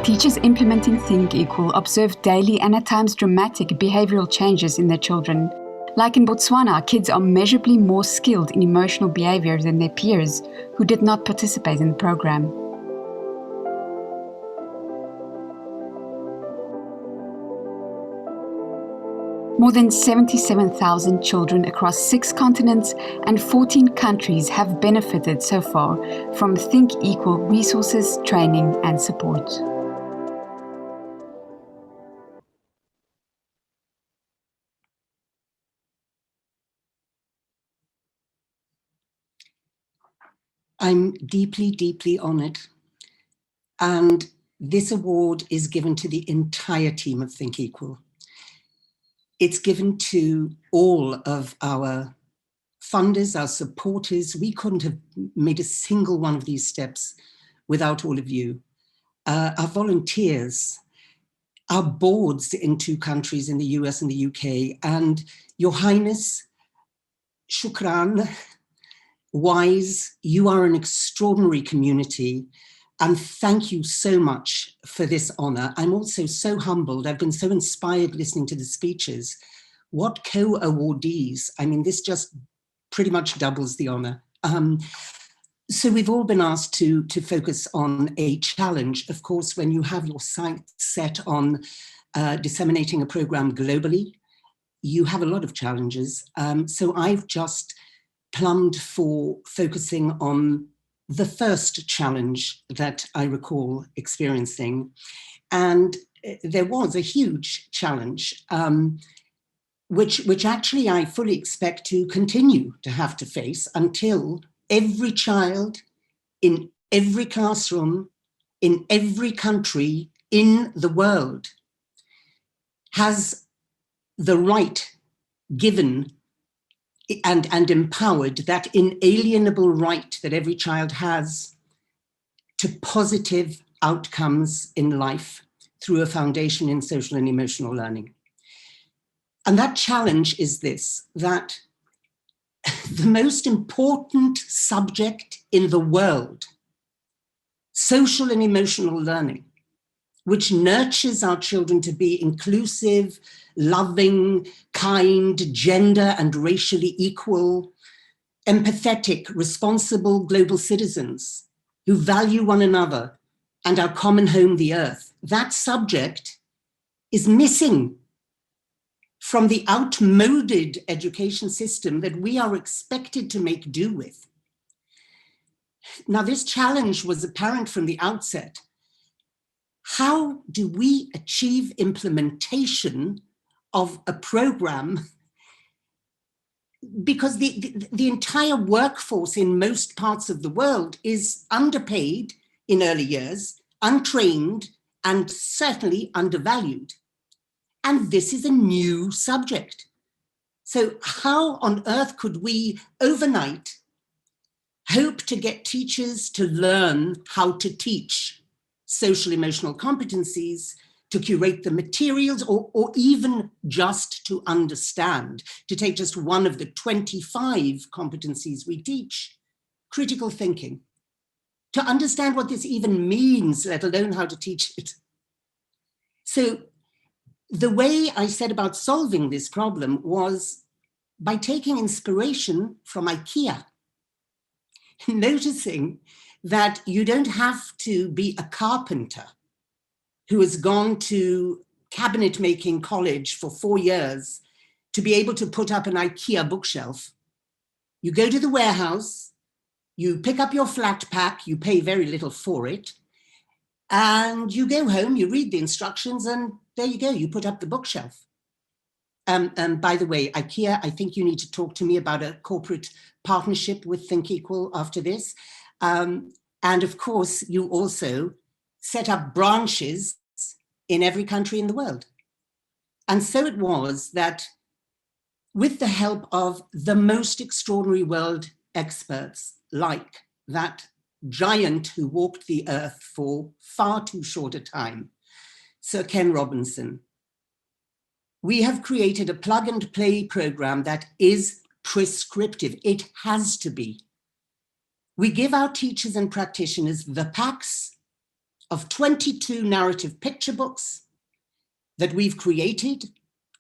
Teachers implementing Think Equal observe daily and at times dramatic behavioral changes in their children. Like in Botswana, kids are measurably more skilled in emotional behavior than their peers who did not participate in the program. More than 77,000 children across 6 continents and 14 countries have benefited so far from Think Equal resources, training, and support. I'm deeply, deeply honored. And this award is given to the entire team of Think Equal. It's given to all of our funders, our supporters. We couldn't have made a single one of these steps without all of you. Our volunteers, our boards in 2 countries, in the US and the UK, and Your Highness, Shukran, Wise, you are an extraordinary community, and thank you so much for this honor. I'm also so humbled. I've been so inspired listening to the speeches. What co-awardees. I mean, this just pretty much doubles the honor. So we've all been asked to focus on a challenge. Of course, when you have your sights set on disseminating a program globally, you have a lot of challenges. So I've just plumbed for focusing on the first challenge that I recall experiencing. And there was a huge challenge, which actually I fully expect to continue to have to face until every child in every classroom, in every country in the world has the right given and empowered, that inalienable right that every child has to positive outcomes in life through a foundation in social and emotional learning. And that challenge is this, that the most important subject in the world, social and emotional learning, which nurtures our children to be inclusive, loving, kind, gender and racially equal, empathetic, responsible global citizens who value one another and our common home, the earth. That subject is missing from the outmoded education system that we are expected to make do with. Now, this challenge was apparent from the outset. How do we achieve implementation of a program? Because the entire workforce in most parts of the world is underpaid in early years, untrained, and certainly undervalued. And this is a new subject. So how on earth could we overnight hope to get teachers to learn how to teach social emotional competencies, to curate the materials, or even just to understand, to take just one of the 25 competencies we teach, critical thinking, to understand what this even means, let alone how to teach it. So the way I set about solving this problem was by taking inspiration from IKEA, noticing that you don't have to be a carpenter who has gone to cabinet making college for 4 years to be able to put up an IKEA bookshelf. You go to the warehouse, you pick up your flat pack, you pay very little for it, and you go home, you read the instructions, and there you go, you put up the bookshelf. By the way, IKEA, I think you need to talk to me about a corporate partnership with Think Equal after this. And of course, you also set up branches in every country in the world. And so it was that with the help of the most extraordinary world experts, like that giant who walked the earth for far too short a time, Sir Ken Robinson, we have created a plug and play program that is prescriptive. It has to be. We give our teachers and practitioners the packs of 22 narrative picture books that we've created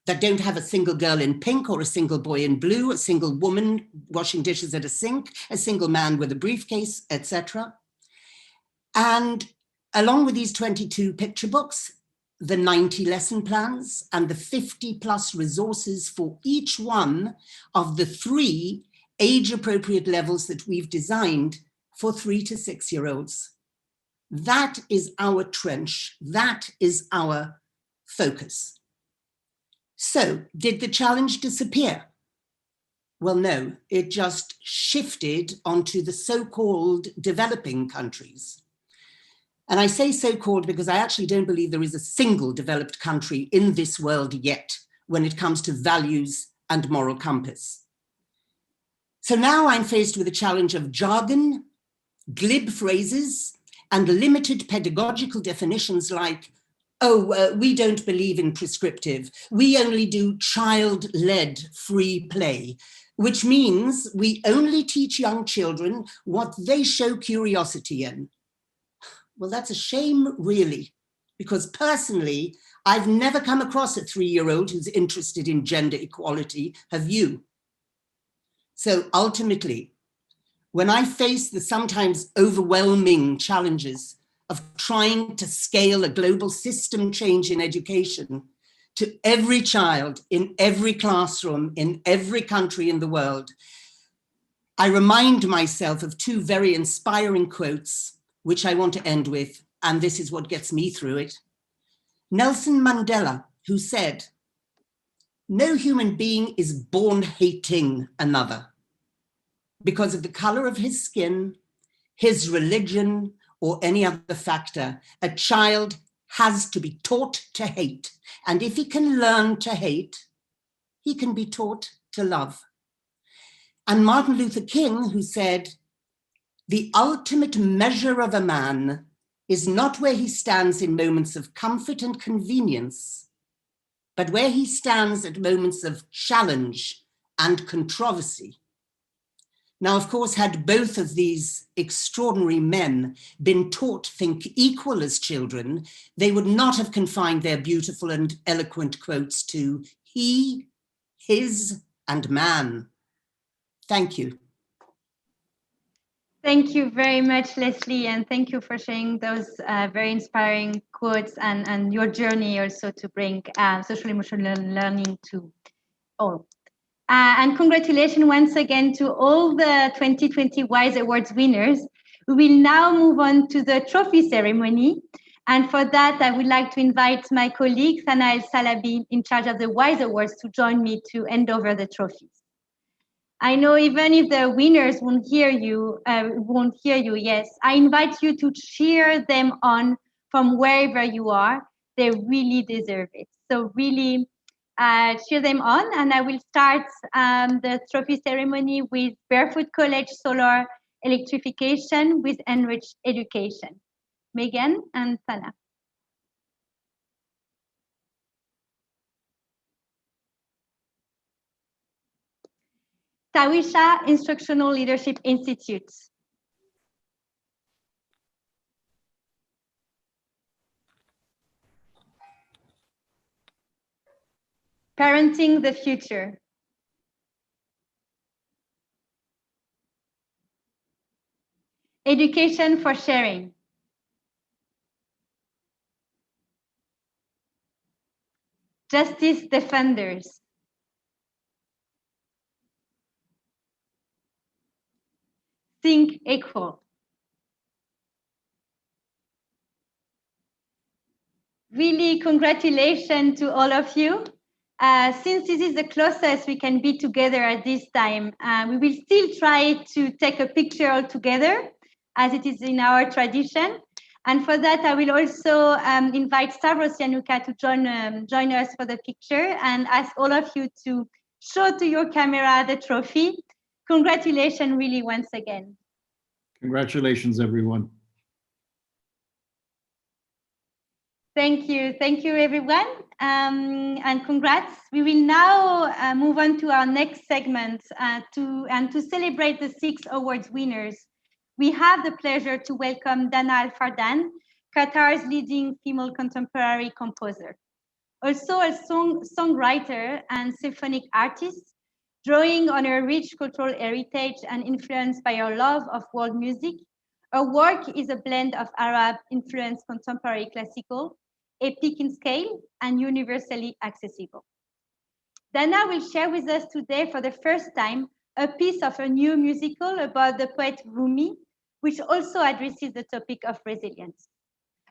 that don't have a single girl in pink or a single boy in blue, a single woman washing dishes at a sink, a single man with a briefcase, etc. And along with these 22 picture books, the 90 lesson plans and the 50 plus resources for each one of the 3 age-appropriate levels that we've designed for 3 to 6-year-olds. That is our trench. That is our focus. So, did the challenge disappear? Well, no, it just shifted onto the so-called developing countries. And I say so-called because I actually don't believe there is a single developed country in this world yet when it comes to values and moral compass. So now I'm faced with a challenge of jargon, glib phrases, and limited pedagogical definitions like, oh, we don't believe in prescriptive. We only do child-led free play, which means we only teach young children what they show curiosity in. Well, that's a shame, really, because personally, I've never come across a 3-year-old who's interested in gender equality. Have you? So ultimately, when I face the sometimes overwhelming challenges of trying to scale a global system change in education to every child in every classroom in every country in the world, I remind myself of 2 very inspiring quotes, which I want to end with, and this is what gets me through it. Nelson Mandela, who said, "No human being is born hating another because of the color of his skin, his religion, or any other factor. A child has to be taught to hate. And if he can learn to hate, he can be taught to love." And Martin Luther King, who said, "The ultimate measure of a man is not where he stands in moments of comfort and convenience, but where he stands at moments of challenge and controversy." Now, of course, had both of these extraordinary men been taught Think Equal as children, they would not have confined their beautiful and eloquent quotes to he, his, and man. Thank you. Thank you very much, Leslie, and thank you for sharing those very inspiring quotes and your journey also to bring social emotional learning to all. And congratulations once again to all the 2020 WISE Awards winners. We will now move on to the trophy ceremony. And for that, I would like to invite my colleague, Sana El Salabi, in charge of the WISE Awards, to join me to hand over the trophies. I know even if the winners won't hear you, yes, I invite you to cheer them on from wherever you are. They really deserve it. So really, cheer them on, and I will start the trophy ceremony with Barefoot College Solar Electrification with Enriched Education. Megan and Sana. Tawisha Instructional Leadership Institute. Parenting the Future. Education for Sharing. Justice Defenders. Think Equal. Really, congratulations to all of you. Since this is the closest we can be together at this time, we will still try to take a picture all together, as it is in our tradition. And for that, I will also invite Stavros Yanuka to join us for the picture, and ask all of you to show to your camera the trophy. Congratulations, really, once again. Congratulations, everyone. Thank you, everyone, and congrats. We will now move on to our next segment to celebrate the 6 awards winners. We have the pleasure to welcome Dana Al Fardan, Qatar's leading female contemporary composer. Also a songwriter and symphonic artist, drawing on her rich cultural heritage and influenced by her love of world music. Her work is a blend of Arab-influenced contemporary classical, epic in scale, and universally accessible. Dana will share with us today for the first time a piece of a new musical about the poet Rumi, which also addresses the topic of resilience.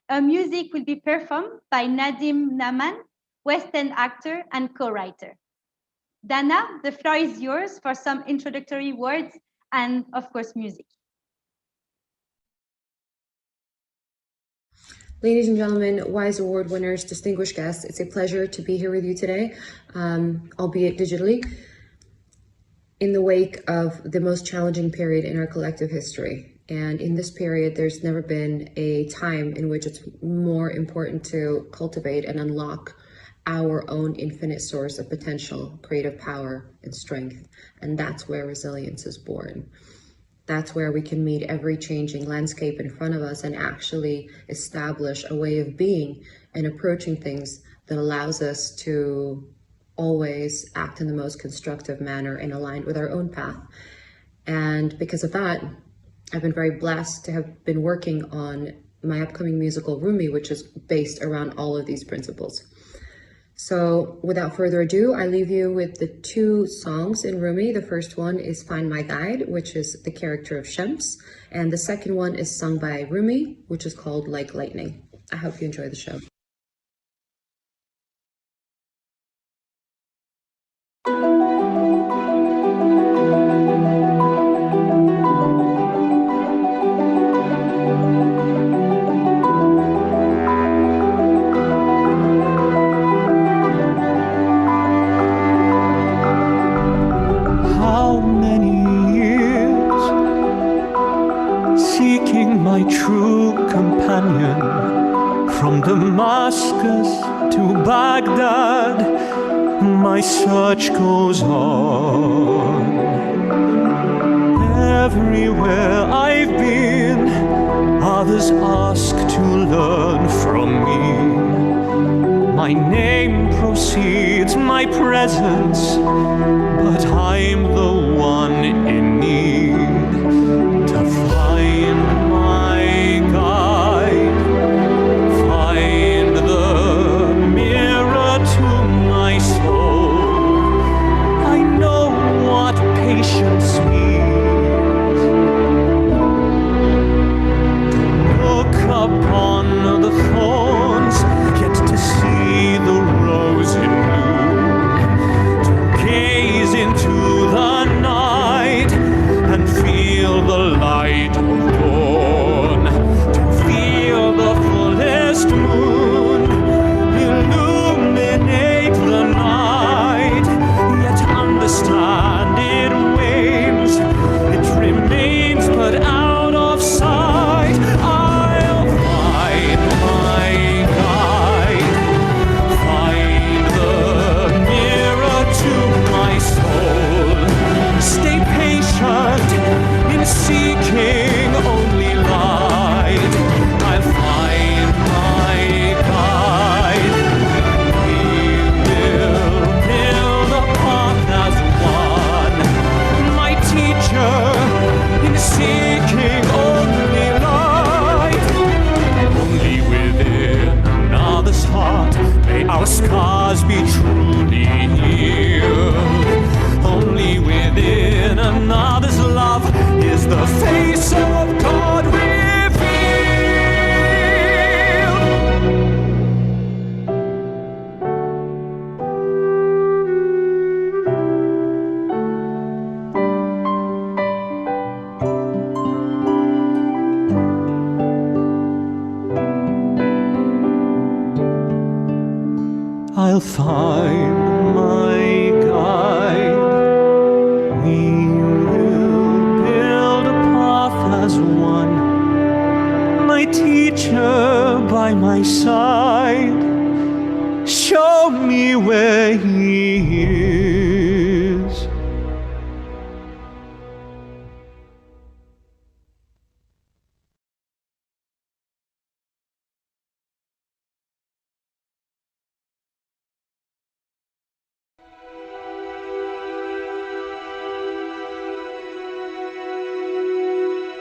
Her music will be performed by Nadim Naman, West End actor and co-writer. Dana, the floor is yours for some introductory words and, of course, music. Ladies and gentlemen, WISE Award winners, distinguished guests, it's a pleasure to be here with you today, albeit digitally, in the wake of the most challenging period in our collective history. And in this period, there's never been a time in which it's more important to cultivate and unlock our own infinite source of potential, creative power, and strength. And that's where resilience is born. That's where we can meet every changing landscape in front of us and actually establish a way of being and approaching things that allows us to always act in the most constructive manner and aligned with our own path. And because of that, I've been very blessed to have been working on my upcoming musical Rumi, which is based around all of these principles. So without further ado, I leave you with the 2 songs in Rumi. The first one is Find My Guide, which is the character of Shams. And the second one is sung by Rumi, which is called Like Lightning. I hope you enjoy the show. My true companion, from Damascus to Baghdad, my search goes on. Everywhere I've been, others ask to learn from me. My name proceeds my presence, but I'm the one in need to find my guide, find the mirror to my soul. I know what patience means, to look upon the thorns, yet to see the rose in bloom, to gaze into the night and feel the light of dawn, to feel the fullest moon illuminate the night, yet understand it wanes, it remains but out of sight. I'll find my guide, find the mirror to my soul, stay patient in seeking only light. I'll find my guide. We will build a path as one, my teacher in seeking only light. Only within another's heart may our scars be truly healed. Only within another's love is the face of God revealed. I'll find my guide. We will build a path as one, my teacher by my side. Show me where he is.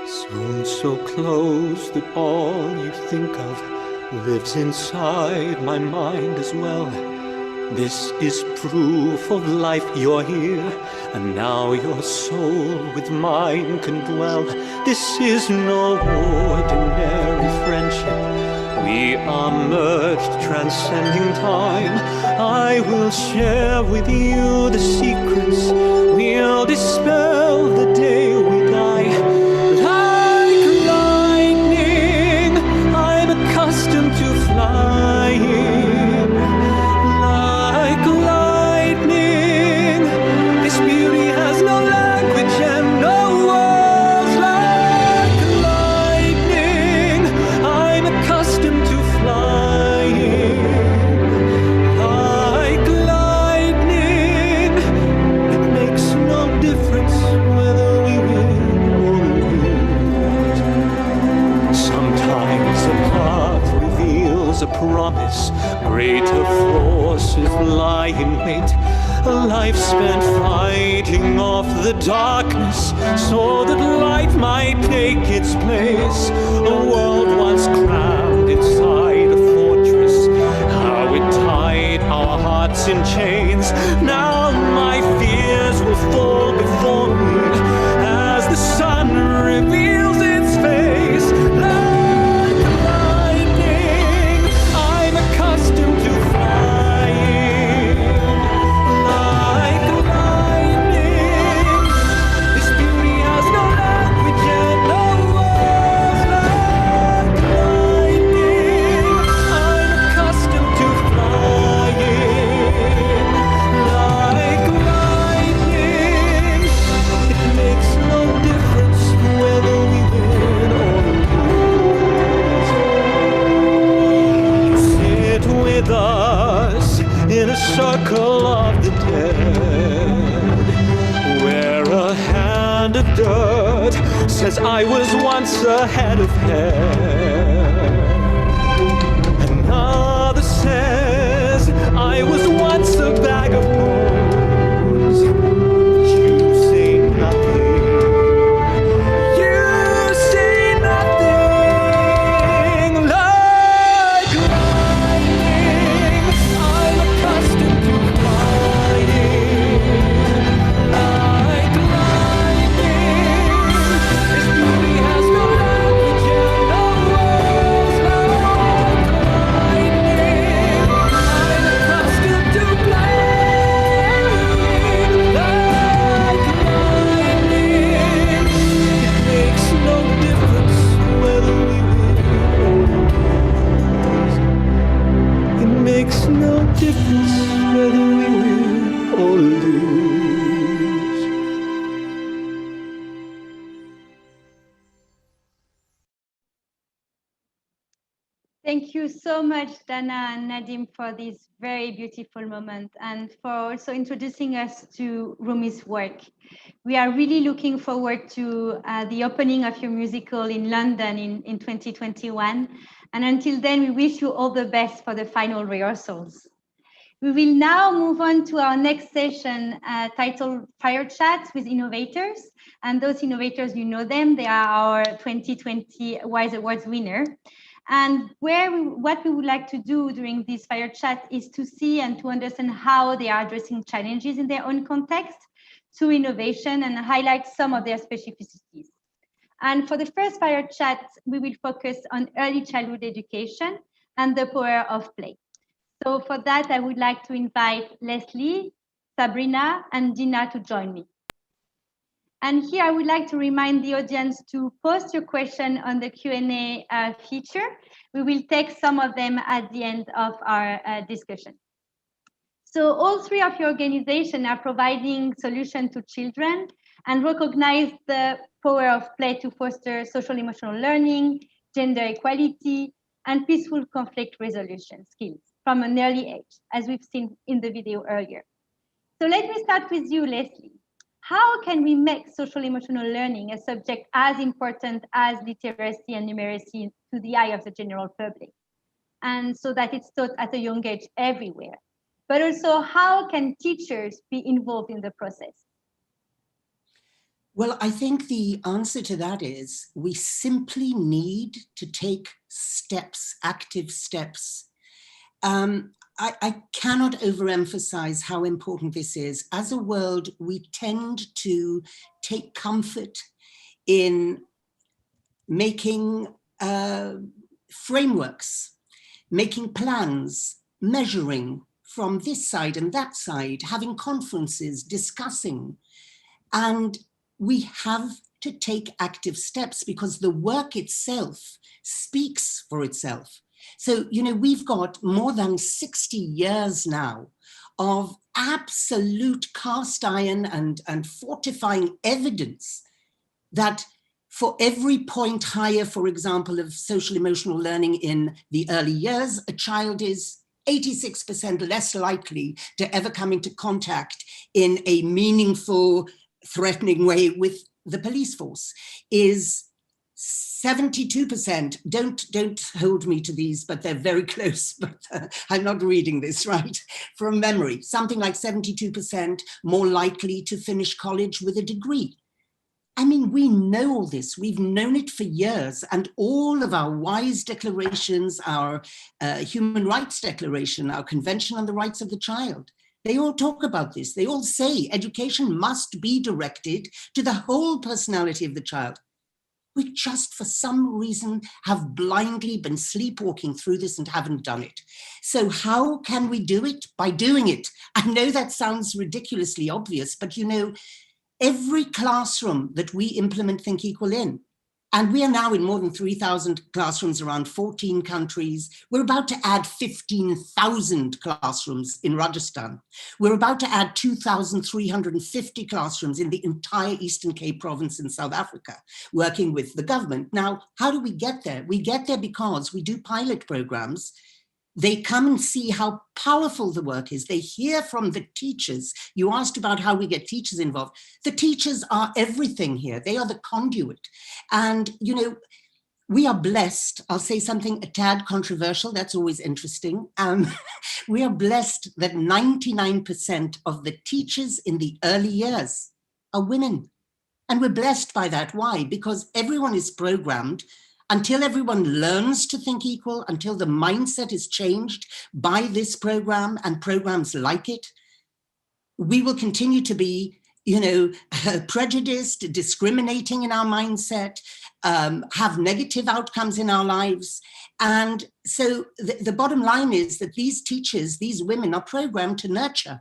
Soul so close that all you think of lives inside my mind as well. This is proof of life, you're here, and now your soul with mine can dwell. This is no ordinary friendship. We are merged, transcending time. I will share with you the secrets. We'll dispel the day we die. Like lightning, I'm accustomed to flying. Like lightning, this beauty has no language and no words. Like lightning, I'm accustomed to flying. Like lightning, it makes no difference whether we win or lose. Sometimes a path reveals a promise. Greater forces lie in wait. A life spent fighting off the darkness so that light might take its place. A world once crammed inside a fortress. How it tied our hearts in chains. Now my fears will fall before me as the sun reveals its face. Like lightning, I'm accustomed to flying. Like lightning, this beauty has no language and no words. Like lightning, I'm accustomed to flying. Like lightning, it makes no difference whether we win or lose. Sit with us in a circle of the dead, where a hand of dirt says I was once a head of hair. Another says I was once a bag of bones. You say nothing. You say nothing. Like lightning, I'm accustomed to flying. Like lightning, this beauty has no language and no words. Like lightning, I'm accustomed to flying. Like lightning, it makes no difference whether we win or lose. It makes no difference whether we win or lose. Thank you so much, Dana and Nadim, for this very beautiful moment and for also introducing us to Rumi's work. We are really looking forward to the opening of your musical in London in 2021. And until then, we wish you all the best for the final rehearsals. We will now move on to our next session titled Fire Chats with Innovators. And those innovators, you know them, they are our 2020 WISE Awards winner. And what we would like to do during this Fire Chat is to see and to understand how they are addressing challenges in their own context through innovation and highlight some of their specificities. And for the first Fire Chat, we will focus on early childhood education and the power of play. So for that, I would like to invite Leslie, Sabrina, and Dina to join me. And here I would like to remind the audience to post your question on the Q&A feature. We will take some of them at the end of our discussion. So all three of your organizations are providing solutions to children and recognize the power of play to foster social emotional learning, gender equality, and peaceful conflict resolution skills from an early age, as we've seen in the video earlier. So let me start with you, Leslie. How can we make social emotional learning a subject as important as literacy and numeracy to the eye of the general public? And so that it's taught at a young age everywhere. But also, how can teachers be involved in the process? Well, I think the answer to that is we simply need to take steps, active steps. I cannot overemphasize how important this is. As a world, we tend to take comfort in making frameworks, making plans, measuring from this side and that side, having conferences, discussing. And we have to take active steps because the work itself speaks for itself. So, you know, we've got more than 60 years now of absolute cast iron and fortifying evidence that for every point higher, for example, of social emotional learning in the early years, a child is 86% less likely to ever come into contact in a meaningful, threatening way with the police force, is 72%, don't hold me to these, but they're very close, but I'm not reading this right, from memory, something like 72% more likely to finish college with a degree. I mean, we know all this, we've known it for years, and all of our WISE declarations, our Human Rights Declaration, our Convention on the Rights of the Child, they all talk about this. They all say education must be directed to the whole personality of the child. We just, for some reason, have blindly been sleepwalking through this and haven't done it. So how can we do it? By doing it. I know that sounds ridiculously obvious, but you know, every classroom that we implement Think Equal in, and we are now in more than 3,000 classrooms around 14 countries. We're about to add 15,000 classrooms in Rajasthan. We're about to add 2,350 classrooms in the entire Eastern Cape province in South Africa, working with the government. Now, how do we get there? We get there because we do pilot programs. They come and see how powerful the work is. They hear from the teachers. You asked about how we get teachers involved. The teachers are everything here. They are the conduit. And, you know, we are blessed. I'll say something a tad controversial. That's always interesting. We are blessed that 99% of the teachers in the early years are women. And we're blessed by that. Why? Because everyone is programmed. Until everyone learns to think equal, until the mindset is changed by this program and programs like it, we will continue to be, you know, prejudiced, discriminating in our mindset, have negative outcomes in our lives. And so the bottom line is that these teachers, these women are programmed to nurture.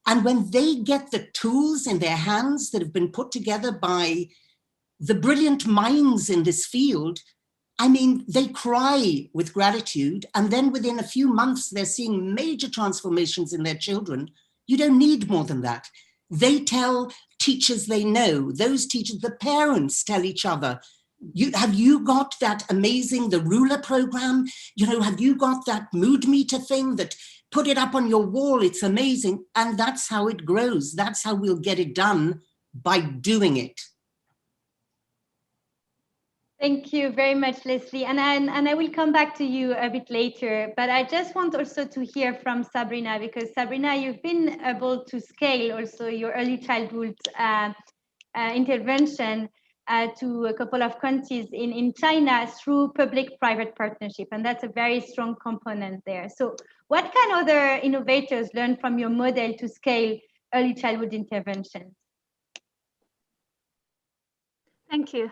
And when they get the tools in their hands that have been put together by the brilliant minds in this field, I mean, they cry with gratitude, and then within a few months, they're seeing major transformations in their children. You don't need more than that. They tell teachers they know, those teachers, the parents tell each other, have you got that amazing, the ruler program? You know, have you got that mood meter thing that put it up on your wall? It's amazing. And that's how it grows. That's how we'll get it done, by doing it. Thank you very much, Leslie. And I will come back to you a bit later, but I just want also to hear from Sabrina, because Sabrina, you've been able to scale also your early childhood intervention to a couple of countries in China through public-private partnership, and that's a very strong component there. So what can other innovators learn from your model to scale early childhood interventions? Thank you.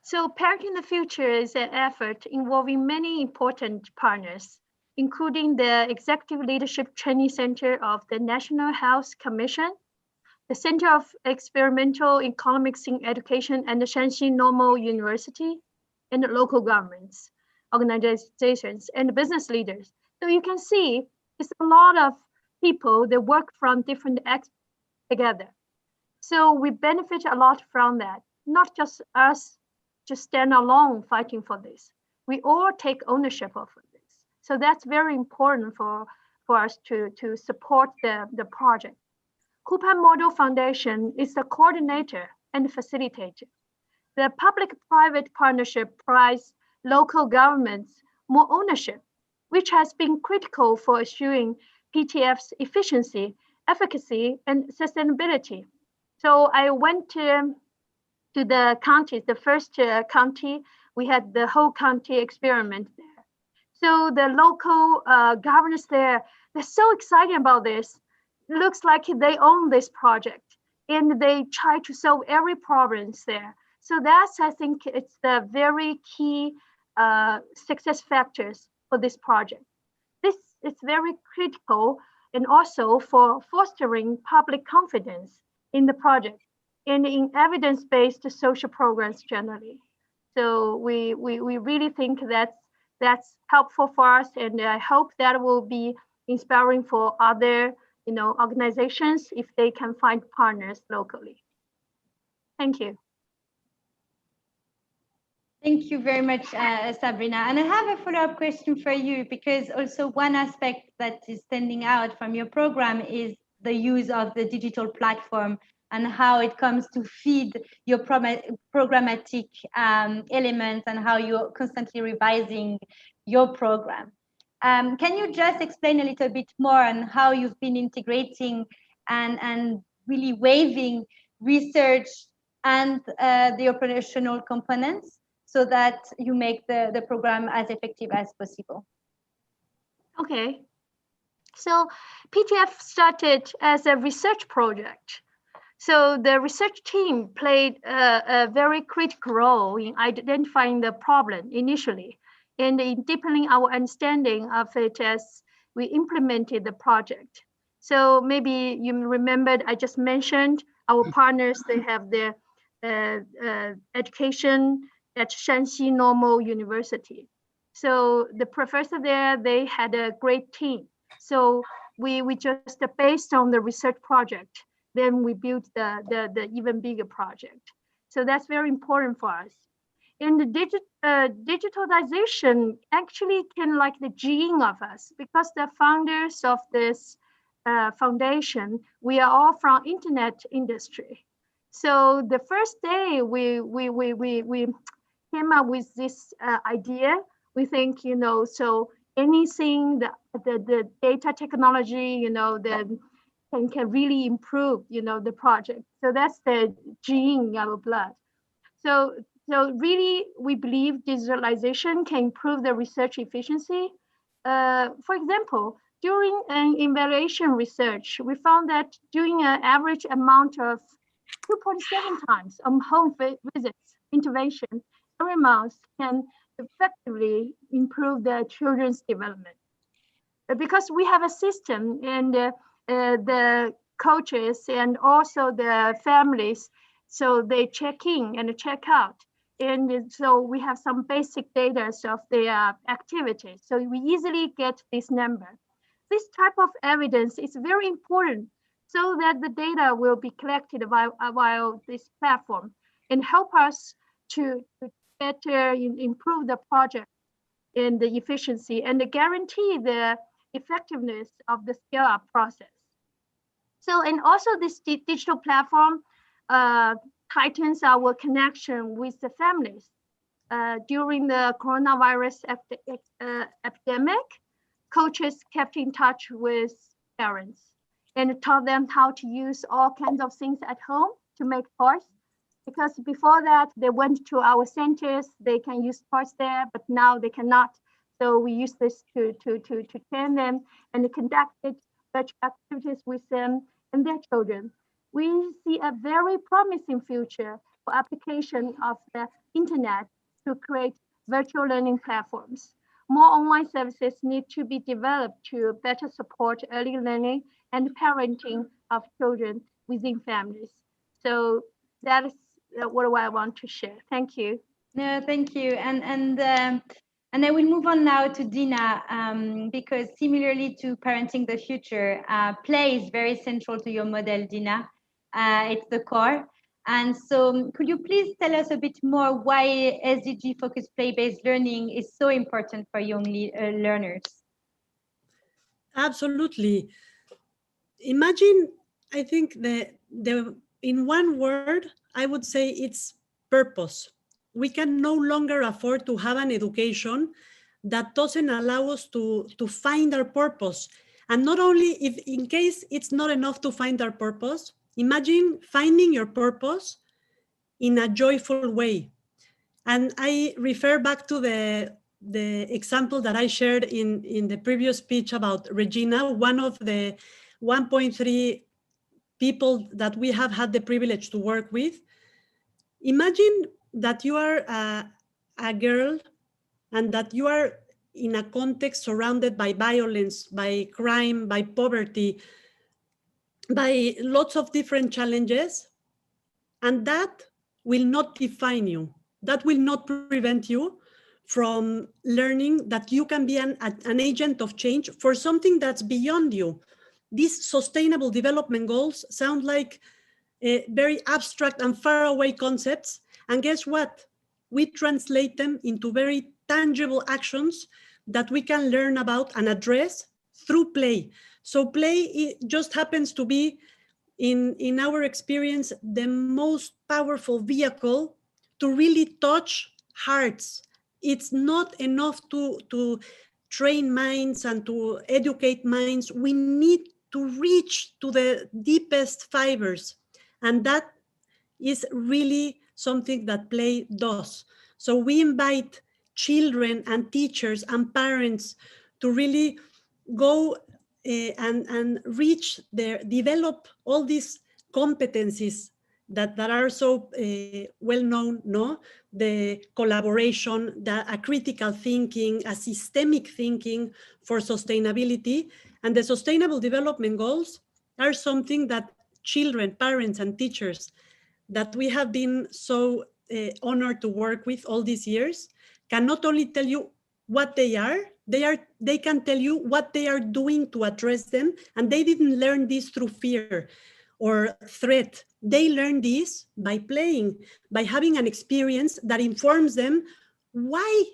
So Parenting the Future is an effort involving many important partners, including the Executive Leadership Training Center of the National Health Commission, the Center of Experimental Economics in Education and the Shanxi Normal University, and the local governments, organizations, and business leaders. So you can see it's a lot of people that work from different experts together. So we benefit a lot from that. Not just us just stand alone fighting for this. We all take ownership of this. So that's very important for us to support the project. Kupan Model Foundation is the coordinator and facilitator. The public-private partnership provides local governments more ownership, which has been critical for assuring PTF's efficiency, efficacy, and sustainability. So I went to the counties, the first county, we had the whole county experiment there. So the local governors there, they're so excited about this. It looks like they own this project and they try to solve every problem there. So that's, I think, it's the very key success factors for this project. This is very critical and also for fostering public confidence in the project and in evidence-based social programs generally. So we really think that's helpful for us, and I hope that will be inspiring for other organizations if they can find partners locally. Thank you. Thank you very much, Sabrina. And I have a follow-up question for you, because also one aspect that is standing out from your program is the use of the digital platform and how it comes to feed your programmatic elements and how you're constantly revising your program. Can you just explain a little bit more on how you've been integrating and really waiving research and the operational components so that you make the program as effective as possible? Okay. So PTF started as a research project. So the research team played a very critical role in identifying the problem initially and in deepening our understanding of it as we implemented the project. So maybe you remembered, I just mentioned our partners, they have their education at Shanxi Normal University. So the professor there, they had a great team. So we just based on the research project, then we built the even bigger project. So that's very important for us. And the digitalization actually can like the gene of us, because the founders of this foundation, we are all from internet industry. So the first day we came up with this idea, we think, so anything the data technology, can really improve, the project. So that's the gene in our blood. So really, we believe digitalization can improve the research efficiency. For example, during an evaluation research, we found that doing an average amount of 2.7 times on home visits intervention every month can effectively improve the children's development. Because we have a system, and the coaches and also the families, so they check in and check out. And so we have some basic data of their activities. So we easily get this number. This type of evidence is very important so that the data will be collected via this platform and help us to better improve the project and the efficiency and guarantee the effectiveness of the scale-up process. So, and also this digital platform tightens our connection with the families. During the coronavirus epidemic, coaches kept in touch with parents and taught them how to use all kinds of things at home to make toys. Because before that, they went to our centers, they can use toys there, but now they cannot. So we use this to train them and conducted such activities with them and their children. We see a very promising future for application of the internet to create virtual learning platforms. More online services need to be developed to better support early learning and parenting of children within families. So that is what I want to share. Thank you. No, thank you. And And I will move on now to Dina, because similarly to Parenting the Future, play is very central to your model, Dina. It's the core. And so could you please tell us a bit more why SDG-focused play-based learning is so important for young learners? Absolutely. Imagine, I think in one word, I would say it's purpose. We can no longer afford to have an education that doesn't allow us to find our purpose. And not only if in case it's not enough to find our purpose, imagine finding your purpose in a joyful way. And I refer back to the example that I shared in the previous speech about Regina, one of the 1.3 people that we have had the privilege to work with. Imagine that you are a girl and that you are in a context surrounded by violence, by crime, by poverty, by lots of different challenges, and that will not define you. That will not prevent you from learning that you can be an agent of change for something that's beyond you. These sustainable development goals sound like very abstract and faraway concepts. And guess what? We translate them into very tangible actions that we can learn about and address through play. So play just happens to be, in our experience, the most powerful vehicle to really touch hearts. It's not enough to train minds and to educate minds. We need to reach to the deepest fibers. And that is really something that play does. So we invite children and teachers and parents to really go and reach develop all these competencies that are so well known, no? The collaboration, a critical thinking, a systemic thinking for sustainability. And the Sustainable Development Goals are something that children, parents, and teachers that we have been so honored to work with all these years can not only tell you what they can tell you what they are doing to address them. And they didn't learn this through fear or threat. They learn this by playing, by having an experience that informs them why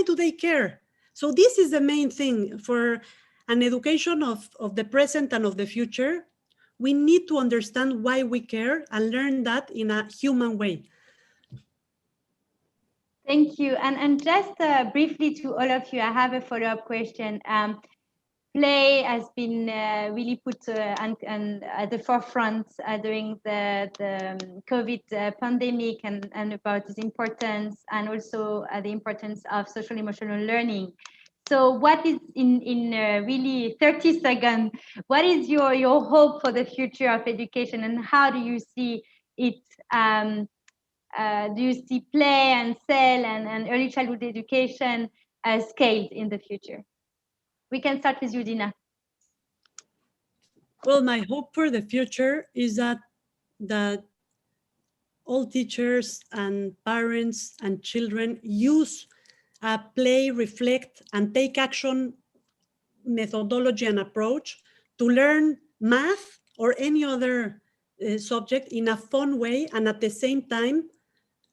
do they care. So this is the main thing for an education of the present and of the future. We need to understand why we care and learn that in a human way. Thank you. And just briefly to all of you, I have a follow-up question. Play has been really put at the forefront during the COVID pandemic and about its importance, and also the importance of social emotional learning. So what is in really 30 seconds, what is your hope for the future of education, and how do you see it? Do you see play and cell and early childhood education scaled in the future? We can start with you, Dina. Well, my hope for the future is that all teachers and parents and children use play, reflect, and take action methodology and approach to learn math or any other subject in a fun way, and at the same time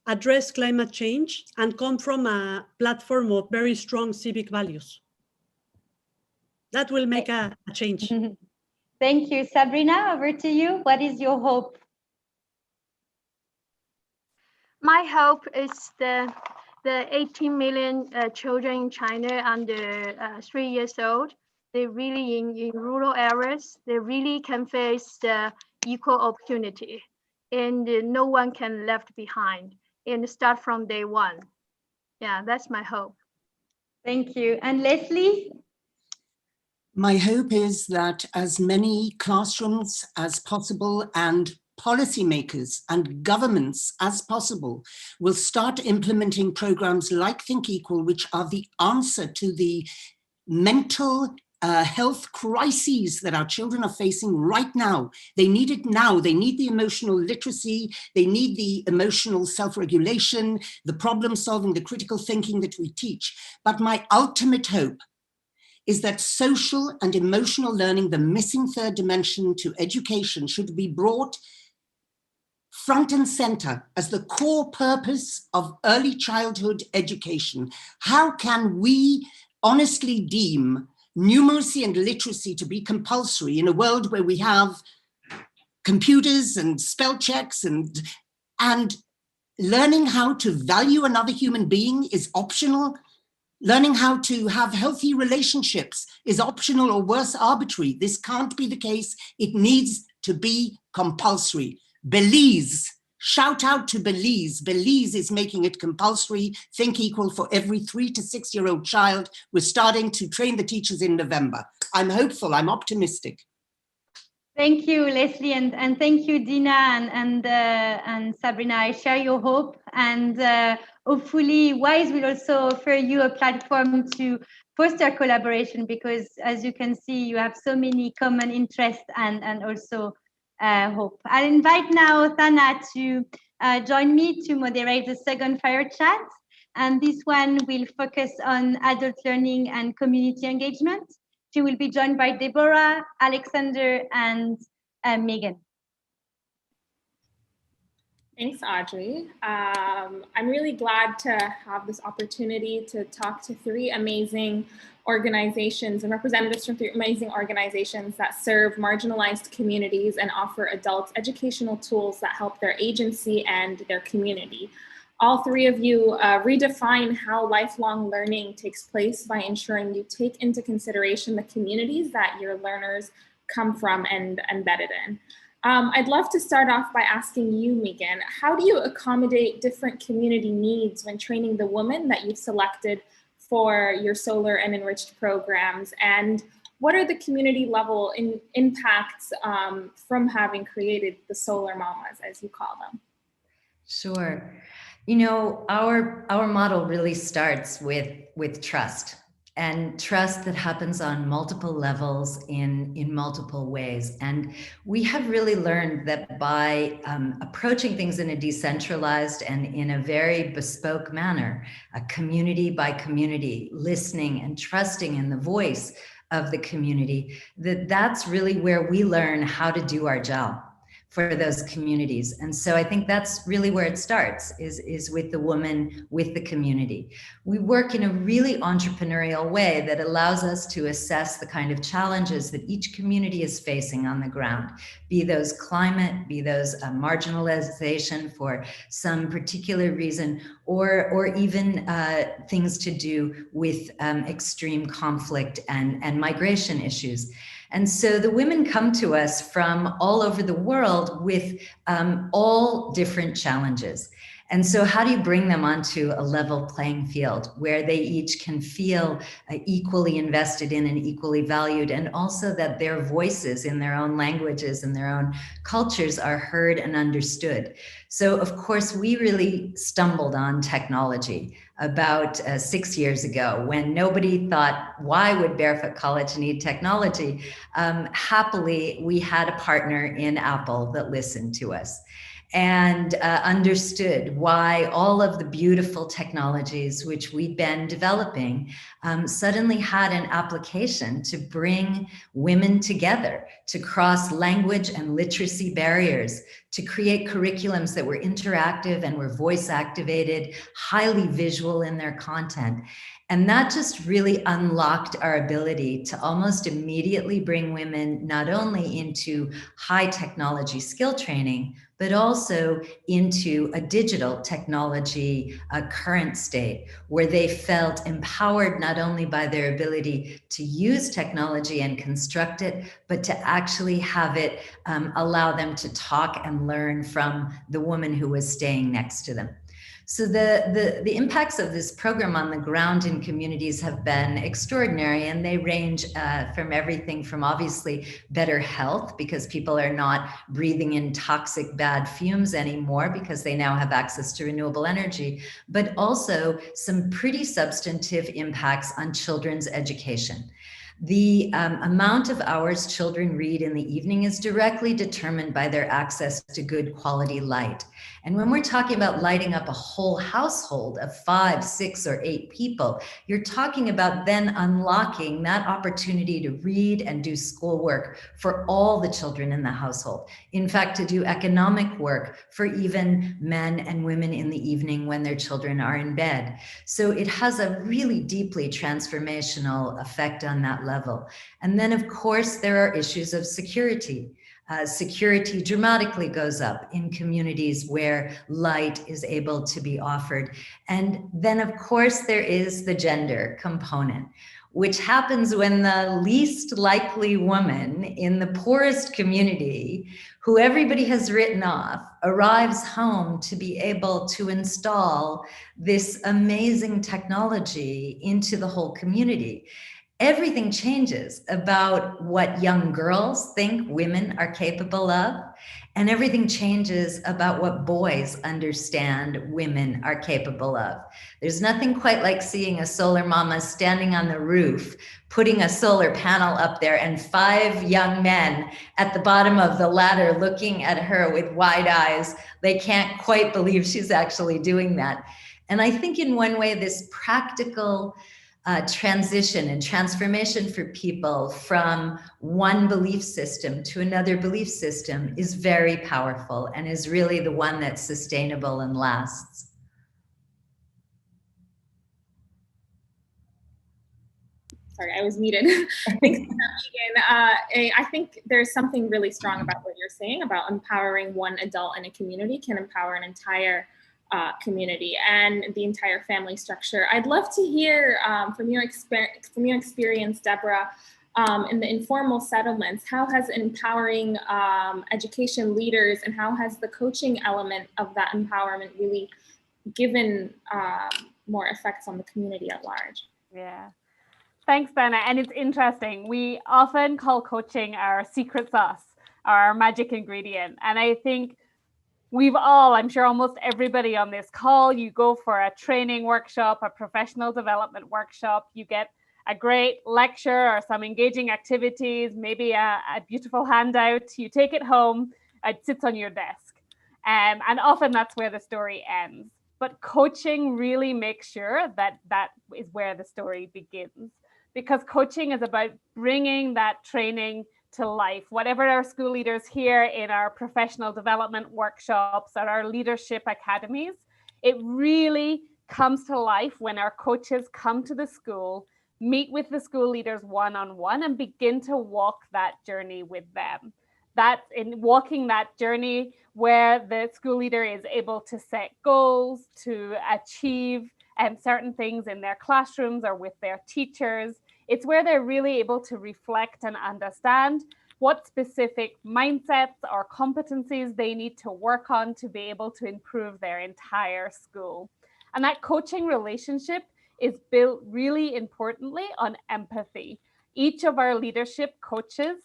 address climate change and come from a platform of very strong civic values. That will make a change. Thank you. Sabrina, over to you. What is your hope? My hope is the 18 million children in China under 3 years old. They really in rural areas, they really can face the equal opportunity, and no one can left behind, and start from day one. Yeah, that's my hope. Thank you. And Leslie? My hope is that as many classrooms as possible and policymakers and governments as possible will start implementing programs like Think Equal, which are the answer to the mental health crises that our children are facing right now. They need it now. They need the emotional literacy. They need the emotional self-regulation, the problem solving, the critical thinking that we teach. But my ultimate hope is that social and emotional learning, the missing third dimension to education, should be brought front and center as the core purpose of early childhood education. How can we honestly deem numeracy and literacy to be compulsory in a world where we have computers and spell checks and learning how to value another human being is optional? Learning how to have healthy relationships is optional or worse, arbitrary. This can't be the case. It needs to be compulsory. Belize, shout out to Belize. Belize is making it compulsory. Think Equal for every 3 to 6 year old child. We're starting to train the teachers in November. I'm hopeful, I'm optimistic. Thank you, Leslie, and thank you, Dina and Sabrina. I share your hope, and hopefully WISE will also offer you a platform to foster collaboration, because as you can see, you have so many common interests and also hope. I'll invite now Thana to join me to moderate the second fire chat, and this one will focus on adult learning and community engagement. She will be joined by Deborah, Alexander, and Megan. Thanks, Audrey. I'm really glad to have this opportunity to talk to 3 amazing organizations and representatives from 3 amazing organizations that serve marginalized communities and offer adults educational tools that help their agency and their community. All 3 of you redefine how lifelong learning takes place by ensuring you take into consideration the communities that your learners come from and embedded in. I'd love to start off by asking you, Megan, how do you accommodate different community needs when training the women that you've selected for your solar and enriched programs? And what are the community level impacts from having created the solar mamas, as you call them? Sure. You know, our model really starts with trust, and trust that happens on multiple levels in multiple ways. And we have really learned that by approaching things in a decentralized and in a very bespoke manner, a community by community, listening and trusting in the voice of the community, that's really where we learn how to do our job for those communities. And so I think that's really where it starts, is with the woman, with the community. We work in a really entrepreneurial way that allows us to assess the kind of challenges that each community is facing on the ground, be those climate, be those marginalization for some particular reason, or even things to do with extreme conflict and migration issues. And so the women come to us from all over the world with all different challenges. And so how do you bring them onto a level playing field where they each can feel equally invested in and equally valued, and also that their voices in their own languages and their own cultures are heard and understood? So of course, we really stumbled on technology about 6 years ago, when nobody thought, why would Barefoot College need technology? Happily, we had a partner in Apple that listened to us and understood why all of the beautiful technologies which we'd been developing suddenly had an application to bring women together, to cross language and literacy barriers, to create curriculums that were interactive and were voice activated, highly visual in their content. And that just really unlocked our ability to almost immediately bring women not only into high technology skill training, but also into a digital technology current state where they felt empowered not only by their ability to use technology and construct it, but to actually have it allow them to talk and learn from the woman who was staying next to them. So the impacts of this program on the ground in communities have been extraordinary, and they range from everything from obviously better health, because people are not breathing in toxic bad fumes anymore because they now have access to renewable energy, but also some pretty substantive impacts on children's education. The amount of hours children read in the evening is directly determined by their access to good quality light. And when we're talking about lighting up a whole household of 5, 6, or 8 people, you're talking about then unlocking that opportunity to read and do schoolwork for all the children in the household. In fact, to do economic work for even men and women in the evening when their children are in bed. So it has a really deeply transformational effect on that level. And then, of course, there are issues of security. Security dramatically goes up in communities where light is able to be offered. And then, of course, there is the gender component, which happens when the least likely woman in the poorest community, who everybody has written off, arrives home to be able to install this amazing technology into the whole community. Everything changes about what young girls think women are capable of, and everything changes about what boys understand women are capable of. There's nothing quite like seeing a solar mama standing on the roof, putting a solar panel up there, and 5 young men at the bottom of the ladder looking at her with wide eyes. They can't quite believe she's actually doing that. And I think in one way, this practical transition and transformation for people from one belief system to another belief system is very powerful and is really the one that's sustainable and lasts. Sorry, I was muted. Thanks for that, Megan. I think there's something really strong about what you're saying about empowering one adult in a community can empower an entire community and the entire family structure. I'd love to hear from your experience, Deborah, in the informal settlements. How has empowering education leaders and how has the coaching element of that empowerment really given more effects on the community at large? Yeah. Thanks, Benna. And it's interesting. We often call coaching our secret sauce, our magic ingredient. And I think we've all, I'm sure almost everybody on this call, you go for a training workshop, a professional development workshop, you get a great lecture or some engaging activities, maybe a beautiful handout, you take it home, it sits on your desk. And often that's where the story ends. But coaching really makes sure that that is where the story begins, because coaching is about bringing that training to life. Whatever our school leaders hear in our professional development workshops or our leadership academies, it really comes to life when our coaches come to the school, meet with the school leaders one-on-one and begin to walk that journey with them. That's in walking that journey where the school leader is able to set goals, to achieve certain things in their classrooms or with their teachers. It's where they're really able to reflect and understand what specific mindsets or competencies they need to work on to be able to improve their entire school. And that coaching relationship is built really importantly on empathy. Each of our leadership coaches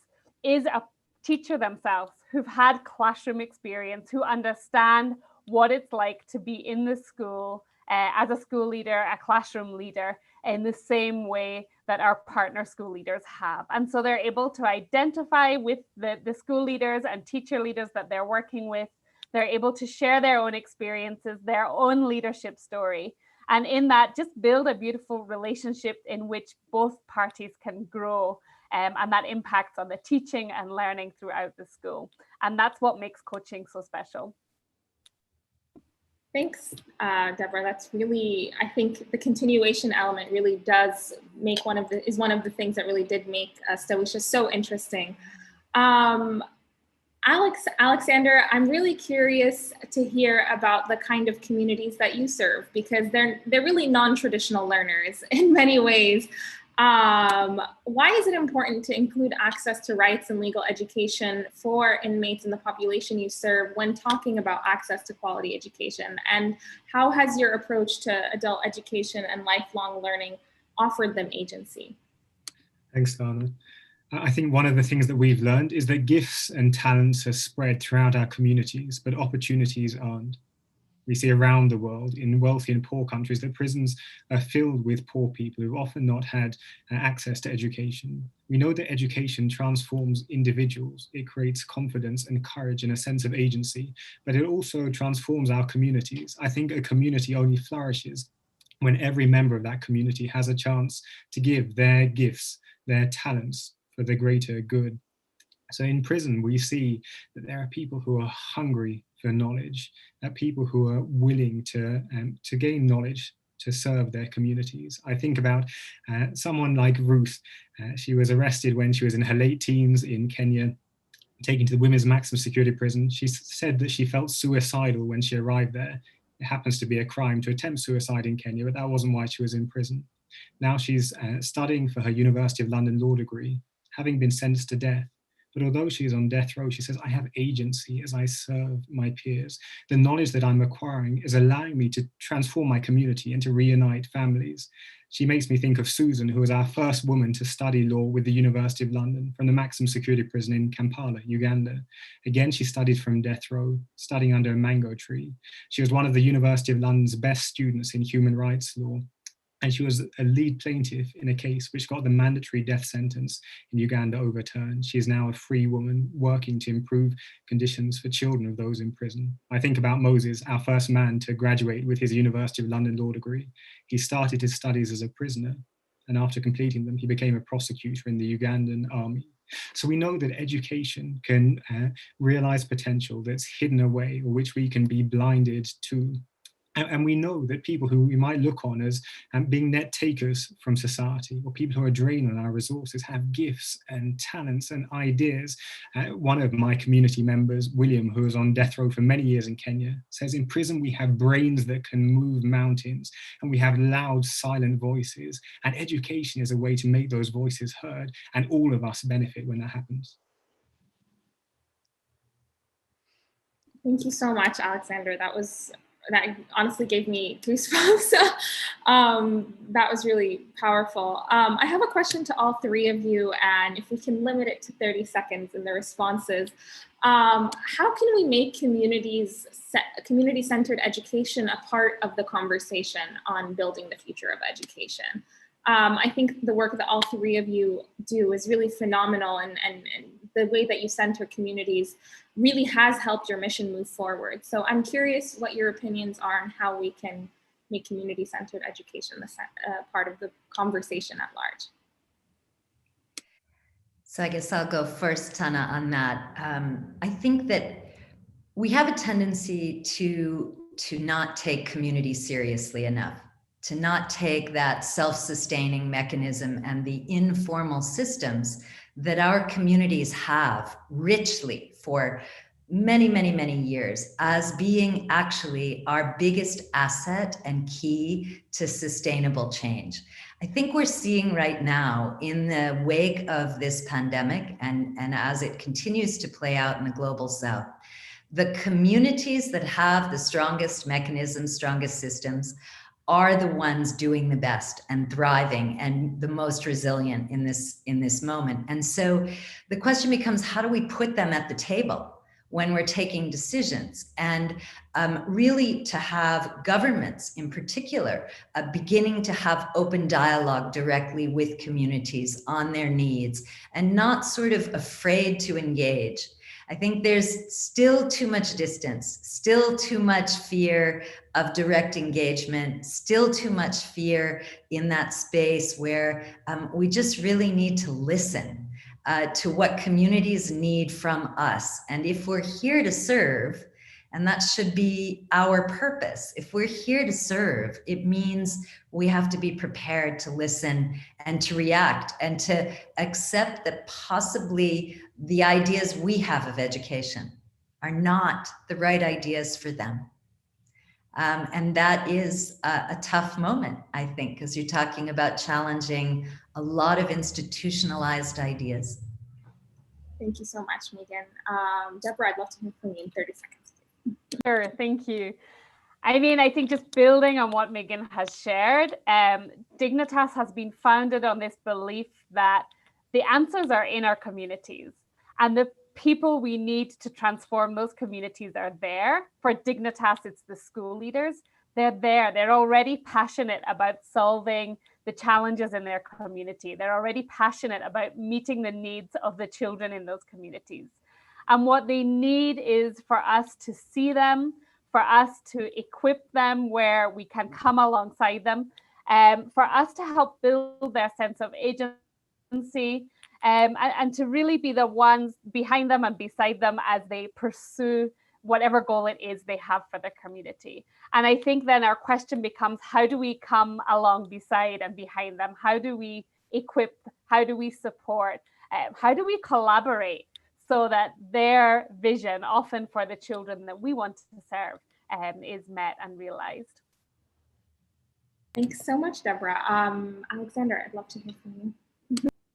is a teacher themselves who've had classroom experience, who understand what it's like to be in the school as a school leader, a classroom leader, in the same way that our partner school leaders have. And so they're able to identify with the school leaders and teacher leaders that they're working with. They're able to share their own experiences, their own leadership story. And in that, just build a beautiful relationship in which both parties can grow. And that impacts on the teaching and learning throughout the school. And that's what makes coaching so special. Thanks, Deborah. That's really, I think the continuation element really does make is one of the things that really did make Stoisha so interesting. Alexander, I'm really curious to hear about the kind of communities that you serve, because they're really non-traditional learners in many ways. Why is it important to include access to rights and legal education for inmates in the population you serve when talking about access to quality education? And how has your approach to adult education and lifelong learning offered them agency? Thanks, Dana. I think one of the things that we've learned is that gifts and talents are spread throughout our communities, but opportunities aren't. We see around the world in wealthy and poor countries that prisons are filled with poor people who've often not had access to education. We know that education transforms individuals. It creates confidence and courage and a sense of agency, but it also transforms our communities. I think a community only flourishes when every member of that community has a chance to give their gifts, their talents for the greater good. So in prison, we see that there are people who are hungry for knowledge, people who are willing to gain knowledge to serve their communities. I think about someone like Ruth. She was arrested when she was in her late teens in Kenya, taken to the women's maximum security prison. She said that she felt suicidal when she arrived there. It happens to be a crime to attempt suicide in Kenya, but that wasn't why she was in prison. Now she's studying for her University of London law degree, having been sentenced to death. But although she is on death row, she says, I have agency as I serve my peers. The knowledge that I'm acquiring is allowing me to transform my community and to reunite families. She makes me think of Susan, who was our first woman to study law with the University of London from the maximum security prison in Kampala, Uganda. Again, she studied from death row, studying under a mango tree. She was one of the University of London's best students in human rights law. And she was a lead plaintiff in a case which got the mandatory death sentence in Uganda overturned. She is now a free woman working to improve conditions for children of those in prison. I think about Moses, our first man to graduate with his University of London law degree. He started his studies as a prisoner, and after completing them, he became a prosecutor in the Ugandan army. So we know that education can realize potential that's hidden away or which we can be blinded to. And we know that people who we might look on as being net takers from society, or people who are draining on our resources, have gifts and talents and ideas. One of my community members, William, who was on death row for many years in Kenya, says in prison we have brains that can move mountains, and we have loud, silent voices. And education is a way to make those voices heard, and all of us benefit when that happens. Thank you so much, Alexander. That honestly gave me goosebumps. That was really powerful. I have a question to all three of you, and if we can limit it to 30 seconds in the responses. How can we make community-centered education a part of the conversation on building the future of education? I think the work that all three of you do is really phenomenal, and the way that you center communities really has helped your mission move forward. So I'm curious what your opinions are on how we can make community-centered education part of the conversation at large. So I guess I'll go first, Tana, on that. I think that we have a tendency to not take community seriously enough, to not take that self-sustaining mechanism and the informal systems that our communities have richly for many, many, many years as being actually our biggest asset and key to sustainable change. I think we're seeing right now in the wake of this pandemic and as it continues to play out in the global south, the communities that have the strongest mechanisms, strongest systems, are the ones doing the best and thriving and the most resilient in this moment. And so the question becomes, how do we put them at the table when we're taking decisions? And really to have governments in particular beginning to have open dialogue directly with communities on their needs and not sort of afraid to engage. I think there's still too much distance, still too much fear of direct engagement, still too much fear in that space where we just really need to listen to what communities need from us. And if we're here to serve, and that should be our purpose, if we're here to serve, it means we have to be prepared to listen and to react and to accept that possibly the ideas we have of education are not the right ideas for them. And that is a tough moment, I think, because you're talking about challenging a lot of institutionalized ideas. Thank you so much, Megan. Deborah, I'd love to hear from you in 30 seconds. Sure, thank you. I mean, I think just building on what Megan has shared, Dignitas has been founded on this belief that the answers are in our communities, and the people we need to transform those communities are there. For Dignitas, it's the school leaders. They're there. They're already passionate about solving the challenges in their community. They're already passionate about meeting the needs of the children in those communities. And what they need is for us to see them, for us to equip them where we can come alongside them, for us to help build their sense of agency, and to really be the ones behind them and beside them as they pursue whatever goal it is they have for the community. And I think then our question becomes, how do we come along beside and behind them? How do we equip? How do we support? How do we collaborate so that their vision, often for the children that we want to serve, is met and realized? Thanks so much, Deborah. Alexander, I'd love to hear from you.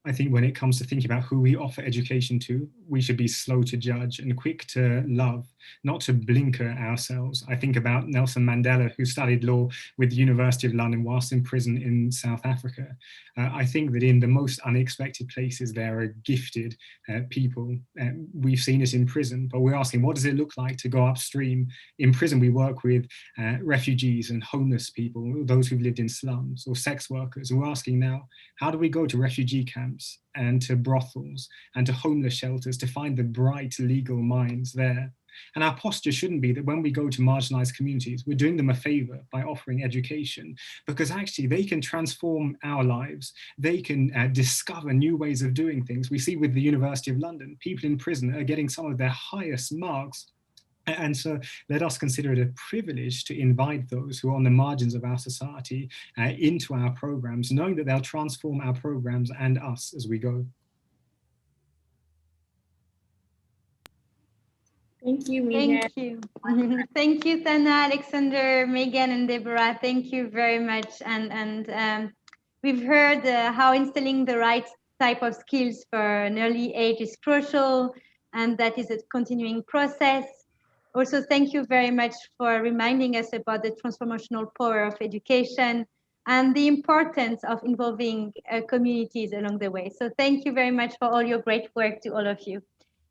I think when it comes to thinking about who we offer education to, we should be slow to judge and quick to love, not to blinker ourselves. I think about Nelson Mandela, who studied law with the University of London whilst in prison in South Africa. I think that in the most unexpected places, there are gifted people. We've seen it in prison, but we're asking, what does it look like to go upstream? In prison, we work with refugees and homeless people, those who've lived in slums, or sex workers. And we're asking now, how do we go to refugee camps and to brothels and to homeless shelters to find the bright legal minds there? And our posture shouldn't be that when we go to marginalized communities, we're doing them a favor by offering education, because actually they can transform our lives. They can discover new ways of doing things. We see with the University of London, people in prison are getting some of their highest marks. And so let us consider it a privilege to invite those who are on the margins of our society into our programs, knowing that they'll transform our programs and us as we go. Thank you, Megan. Thank you. Thank you, Tana, Alexander, Megan, and Deborah. Thank you very much. And we've heard how instilling the right type of skills for an early age is crucial, and that is a continuing process. Also, thank you very much for reminding us about the transformational power of education and the importance of involving communities along the way. So thank you very much for all your great work to all of you.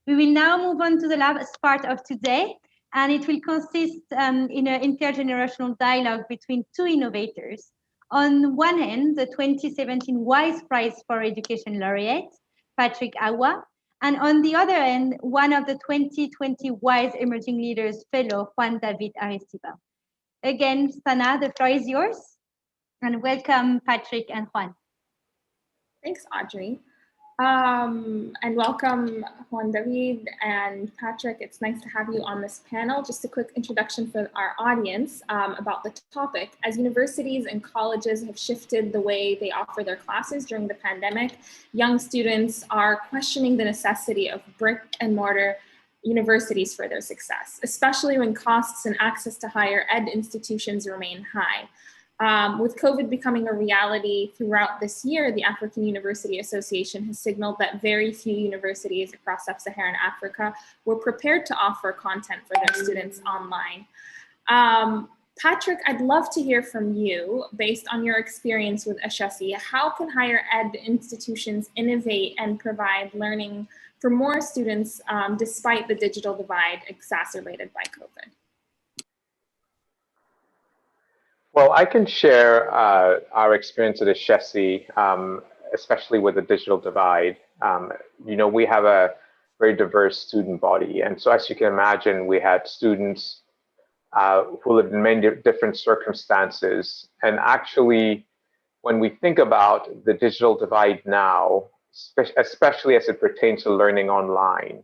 We will now move on to the last part of today, and it will consist in an intergenerational dialogue between two innovators. On one hand, the 2017 Wise Prize for Education laureate, Patrick Awa, and on the other end, one of the 2020 Wise Emerging Leaders Fellow, Juan David Aristizabal. Again, Sana, the floor is yours, and welcome Patrick and Juan. Thanks, Audrey. And welcome Juan David and Patrick. It's nice to have you on this panel. Just a quick introduction for our audience about the topic. As universities and colleges have shifted the way they offer their classes during the pandemic, young students are questioning the necessity of brick and mortar universities for their success, especially when costs and access to higher ed institutions remain high. With COVID becoming a reality throughout this year, the African University Association has signaled that very few universities across sub-Saharan Africa were prepared to offer content for their students online. Patrick, I'd love to hear from you, based on your experience with HSE. How can higher ed institutions innovate and provide learning for more students despite the digital divide exacerbated by COVID? Well, I can share our experience at HSE, especially with the digital divide. You know, we have a very diverse student body. And so as you can imagine, we had students who lived in many different circumstances. And actually, when we think about the digital divide now, especially as it pertains to learning online,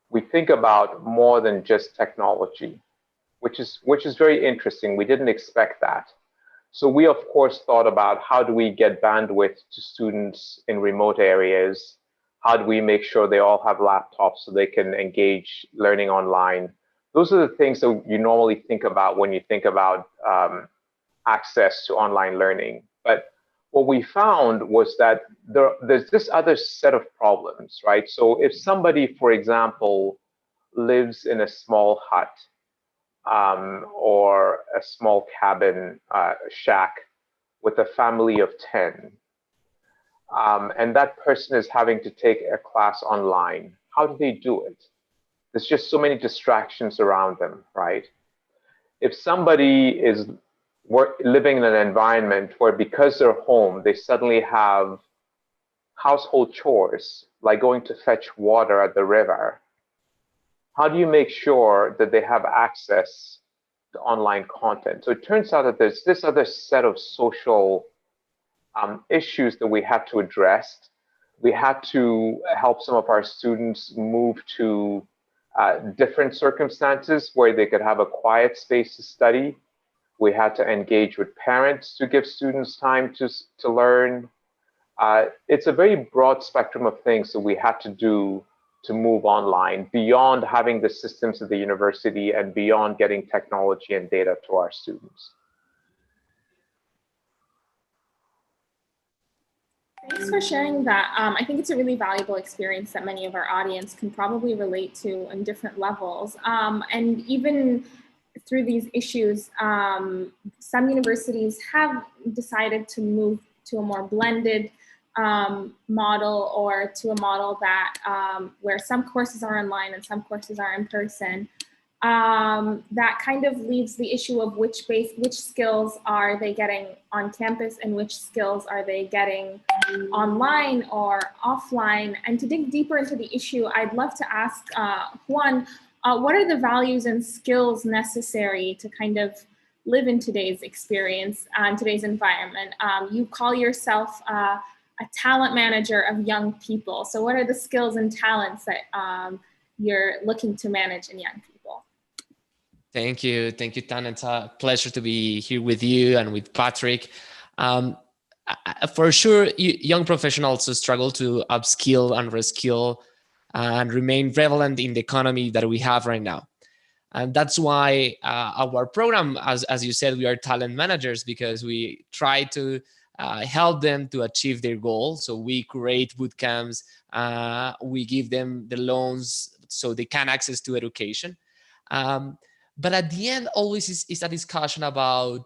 we think about more than just technology, which is very interesting. We didn't expect that. So we, of course, thought about how do we get bandwidth to students in remote areas? How do we make sure they all have laptops so they can engage learning online? Those are the things that you normally think about when you think about access to online learning. But what we found was that there's this other set of problems, right? So if somebody, for example, lives in a small hut, or a small cabin shack with a family of 10, and that person is having to take a class online, how do they do it? There's just so many distractions around them, right? If somebody is living in an environment where because they're home, they suddenly have household chores, like going to fetch water at the river, how do you make sure that they have access to online content? So it turns out that there's this other set of social issues that we had to address. We had to help some of our students move to different circumstances where they could have a quiet space to study. We had to engage with parents to give students time to learn. It's a very broad spectrum of things that we had to do to move online beyond having the systems at the university and beyond getting technology and data to our students. Thanks for sharing that. I think it's a really valuable experience that many of our audience can probably relate to on different levels. And even through these issues, some universities have decided to move to a more blended model, or to a model that where some courses are online and some courses are in person. That kind of leaves the issue of which skills are they getting on campus and which skills are they getting online or offline. And to dig deeper into the issue, I'd love to ask Juan, what are the values and skills necessary to kind of live in today's experience and today's environment? You call yourself a talent manager of young people. So what are the skills and talents that you're looking to manage in young people? Thank you, Tana. It's a pleasure to be here with you and with Patrick. For sure, young professionals struggle to upskill and reskill and remain relevant in the economy that we have right now. And that's why our program, as you said, we are talent managers, because we try to help them to achieve their goals. So we create boot camps, we give them the loans so they can access to education. But at the end, always is a discussion about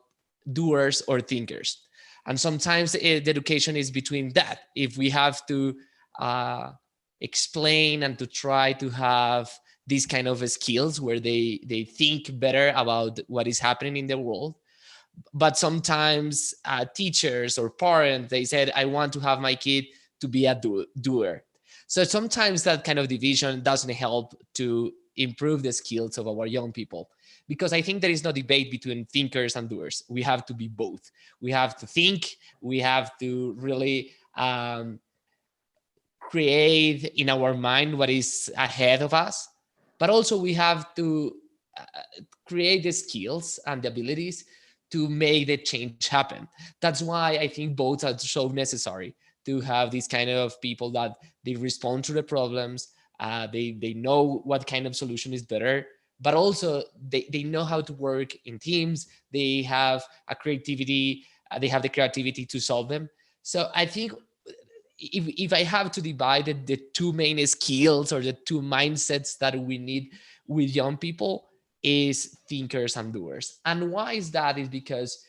doers or thinkers. And sometimes the education is between that. If we have to explain and to try to have these kind of skills where they think better about what is happening in the world. But sometimes teachers or parents, they said, I want to have my kid to be a doer. So sometimes that kind of division doesn't help to improve the skills of our young people, because I think there is no debate between thinkers and doers. We have to be both. We have to think, we have to really create in our mind what is ahead of us, but also we have to create the skills and the abilities to make the change happen. That's why I think both are so necessary, to have these kind of people that they respond to the problems, they know what kind of solution is better, but also they know how to work in teams, they have a creativity, they have the creativity to solve them. So I think if I have to divide the two main skills or the two mindsets that we need with young people, is thinkers and doers. And why is that? Is because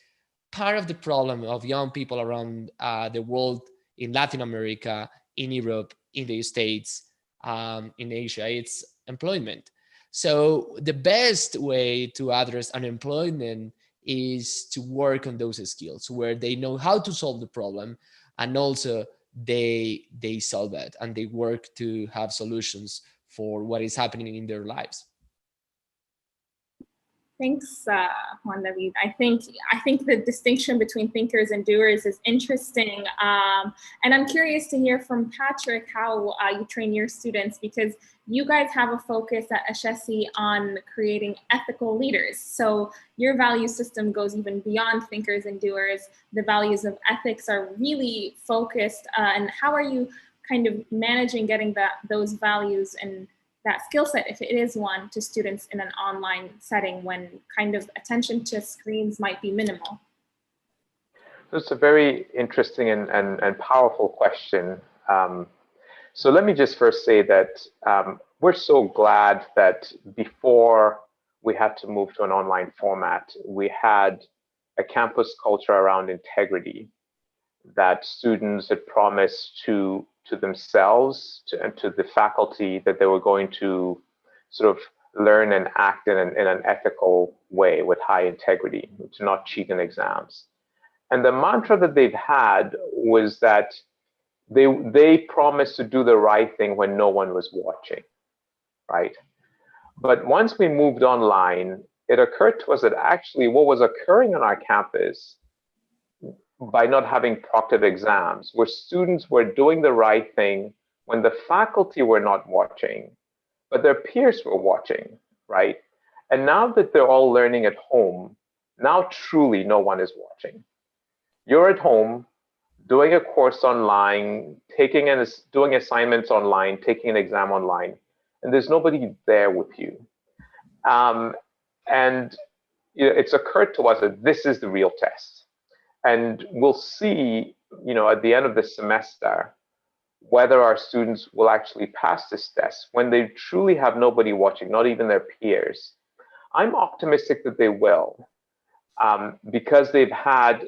part of the problem of young people around the world, in Latin America, in Europe, in the States, in Asia, it's employment. So the best way to address unemployment is to work on those skills where they know how to solve the problem, and also they solve it and they work to have solutions for what is happening in their lives. Thanks, Juan David. I think the distinction between thinkers and doers is interesting. And I'm curious to hear from Patrick how you train your students, because you guys have a focus at Ashesi on creating ethical leaders. So your value system goes even beyond thinkers and doers. The values of ethics are really focused. And how are you kind of managing getting those values and that skill set, if it is one, to students in an online setting when kind of attention to screens might be minimal? It's a very interesting and powerful question. So let me just first say that we're so glad that before we had to move to an online format, we had a campus culture around integrity, that students had promised to to themselves and to the faculty that they were going to sort of learn and act in an ethical way with high integrity, to not cheat in exams. And the mantra that they've had was that they promised to do the right thing when no one was watching, right? But once we moved online, it occurred to us that actually what was occurring on our campus by not having proctored exams where students were doing the right thing when the faculty were not watching, but their peers were watching, right? And now that they're all learning at home, now truly no one is watching. You're at home doing a course online, doing assignments online, taking an exam online, and there's nobody there with you. And it's occurred to us that this is the real test. And we'll see, at the end of the semester, whether our students will actually pass this test when they truly have nobody watching, not even their peers. I'm optimistic that they will, because they've had,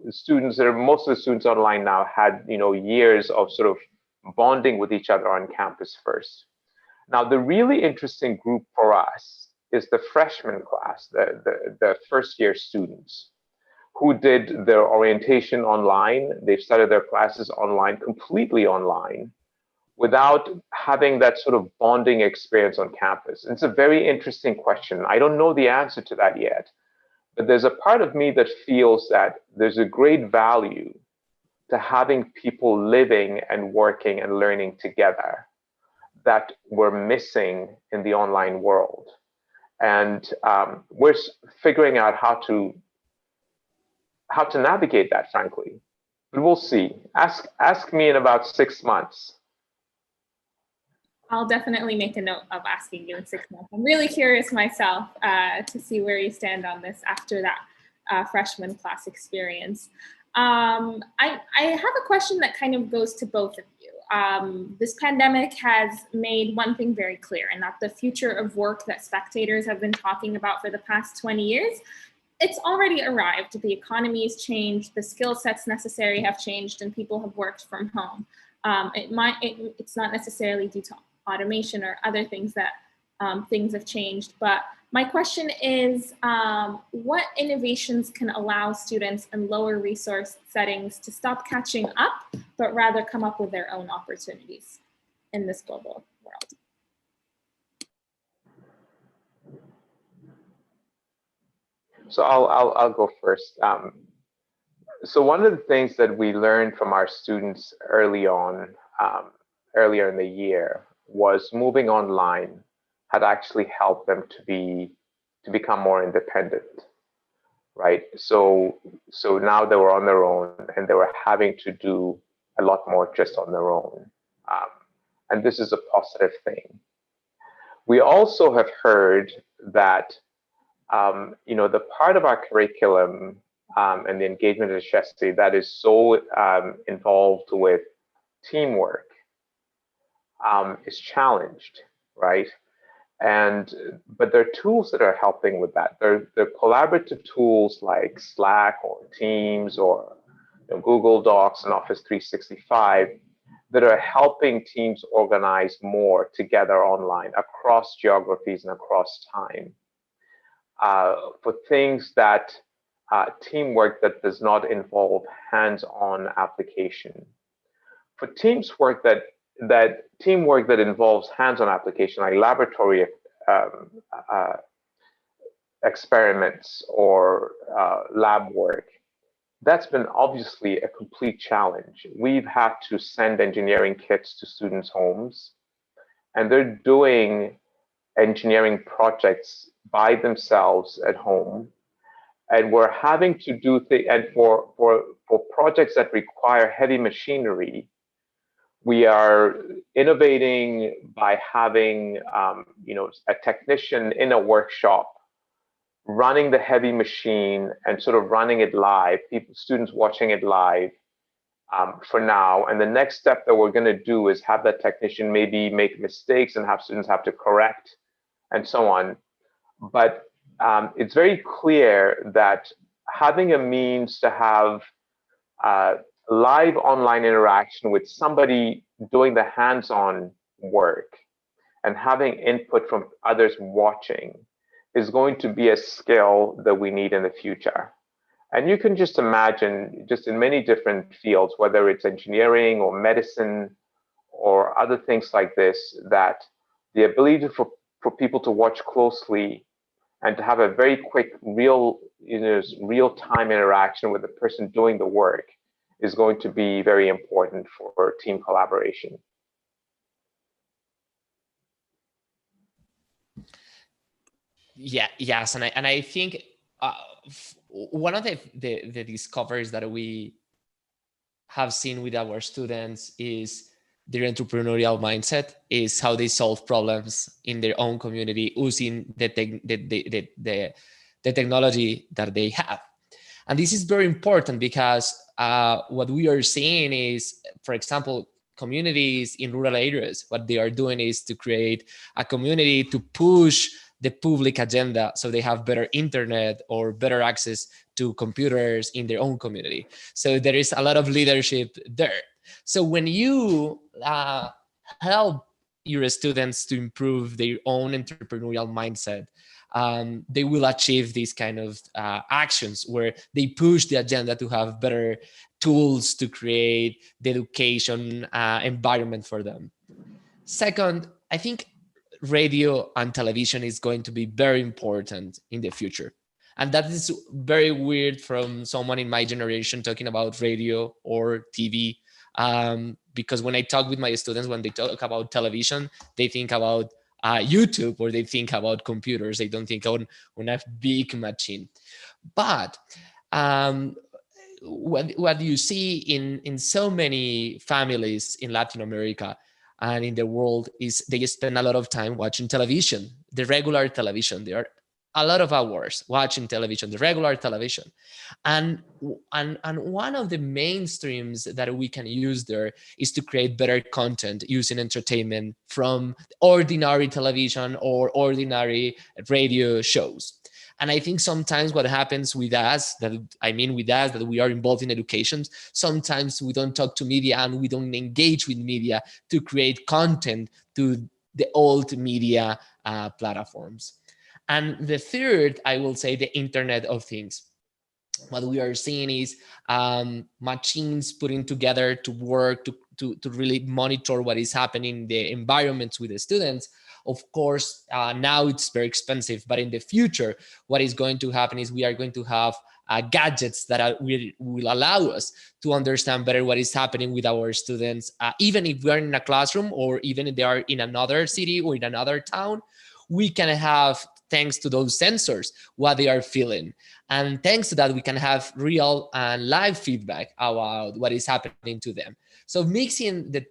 students most of the students online now had, years of sort of bonding with each other on campus first. Now, the really interesting group for us is the freshman class, the first year students who did their orientation online. They've started their classes online, completely online, without having that sort of bonding experience on campus. It's a very interesting question. I don't know the answer to that yet, but there's a part of me that feels that there's a great value to having people living and working and learning together that we're missing in the online world. And we're figuring out how to navigate that, frankly. But we'll see. Ask me in about 6 months. I'll definitely make a note of asking you in 6 months. I'm really curious myself to see where you stand on this after that freshman class experience. I have a question that kind of goes to both of you. This pandemic has made one thing very clear, and that the future of work that spectators have been talking about for the past 20 years, it's already arrived. The economy has changed, the skill sets necessary have changed, and people have worked from home. It's not necessarily due to automation or other things that things have changed, but my question is, what innovations can allow students in lower resource settings to stop catching up, but rather come up with their own opportunities in this global world? So I'll go first. So one of the things that we learned from our students earlier in the year was moving online had actually helped them to become more independent, right? So now they were on their own and they were having to do a lot more just on their own. And this is a positive thing. We also have heard that the part of our curriculum and the engagement at Chesty that is so involved with teamwork is challenged, right? But there are tools that are helping with that. There are collaborative tools like Slack or Teams or Google Docs and Office 365 that are helping teams organize more together online across geographies and across time. For things that teamwork that does not involve hands-on application. For teamwork that involves hands-on application, like laboratory experiments or lab work, that's been obviously a complete challenge. We've had to send engineering kits to students' homes, and they're doing engineering projects by themselves at home. And we're having to do things, and for projects that require heavy machinery, we are innovating by having a technician in a workshop running the heavy machine and sort of running it live, students watching it live for now. And the next step that we're going to do is have that technician maybe make mistakes and have students have to correct and so on. But it's very clear that having a means to have live online interaction with somebody doing the hands-on work and having input from others watching is going to be a skill that we need in the future. And you can just imagine, just in many different fields, whether it's engineering or medicine or other things like this, that the ability for people to watch closely and to have a very quick, real-time interaction with the person doing the work is going to be very important for team collaboration. Yes, and I think one of the discoveries that we have seen with our students is their entrepreneurial mindset, is how they solve problems in their own community using the technology that they have. And this is very important because what we are seeing is, for example, communities in rural areas, what they are doing is to create a community to push the public agenda so they have better internet or better access to computers in their own community. So there is a lot of leadership there. So when you help your students to improve their own entrepreneurial mindset, they will achieve these kind of actions where they push the agenda to have better tools to create the education environment for them. Second, I think radio and television is going to be very important in the future. And that is very weird from someone in my generation talking about radio or TV. Because when I talk with my students, when they talk about television, they think about YouTube or they think about computers. They don't think on a big machine. But what you see in so many families in Latin America and in the world is they spend a lot of time watching television, the regular television. There are a lot of hours watching television, the regular television. And one of the mainstreams that we can use there is to create better content using entertainment from ordinary television or ordinary radio shows. And I think sometimes what happens with us, that we are involved in education, sometimes we don't talk to media and we don't engage with media to create content to the old media platforms. And the third, I will say, the Internet of Things. What we are seeing is machines putting together to work to really monitor what is happening in the environments with the students. Of course, now it's very expensive, but in the future, what is going to happen is we are going to have gadgets that will allow us to understand better what is happening with our students, even if we are in a classroom or even if they are in another city or in another town. We can have, thanks to those sensors, what they are feeling. And thanks to that, we can have real and live feedback about what is happening to them. So mixing the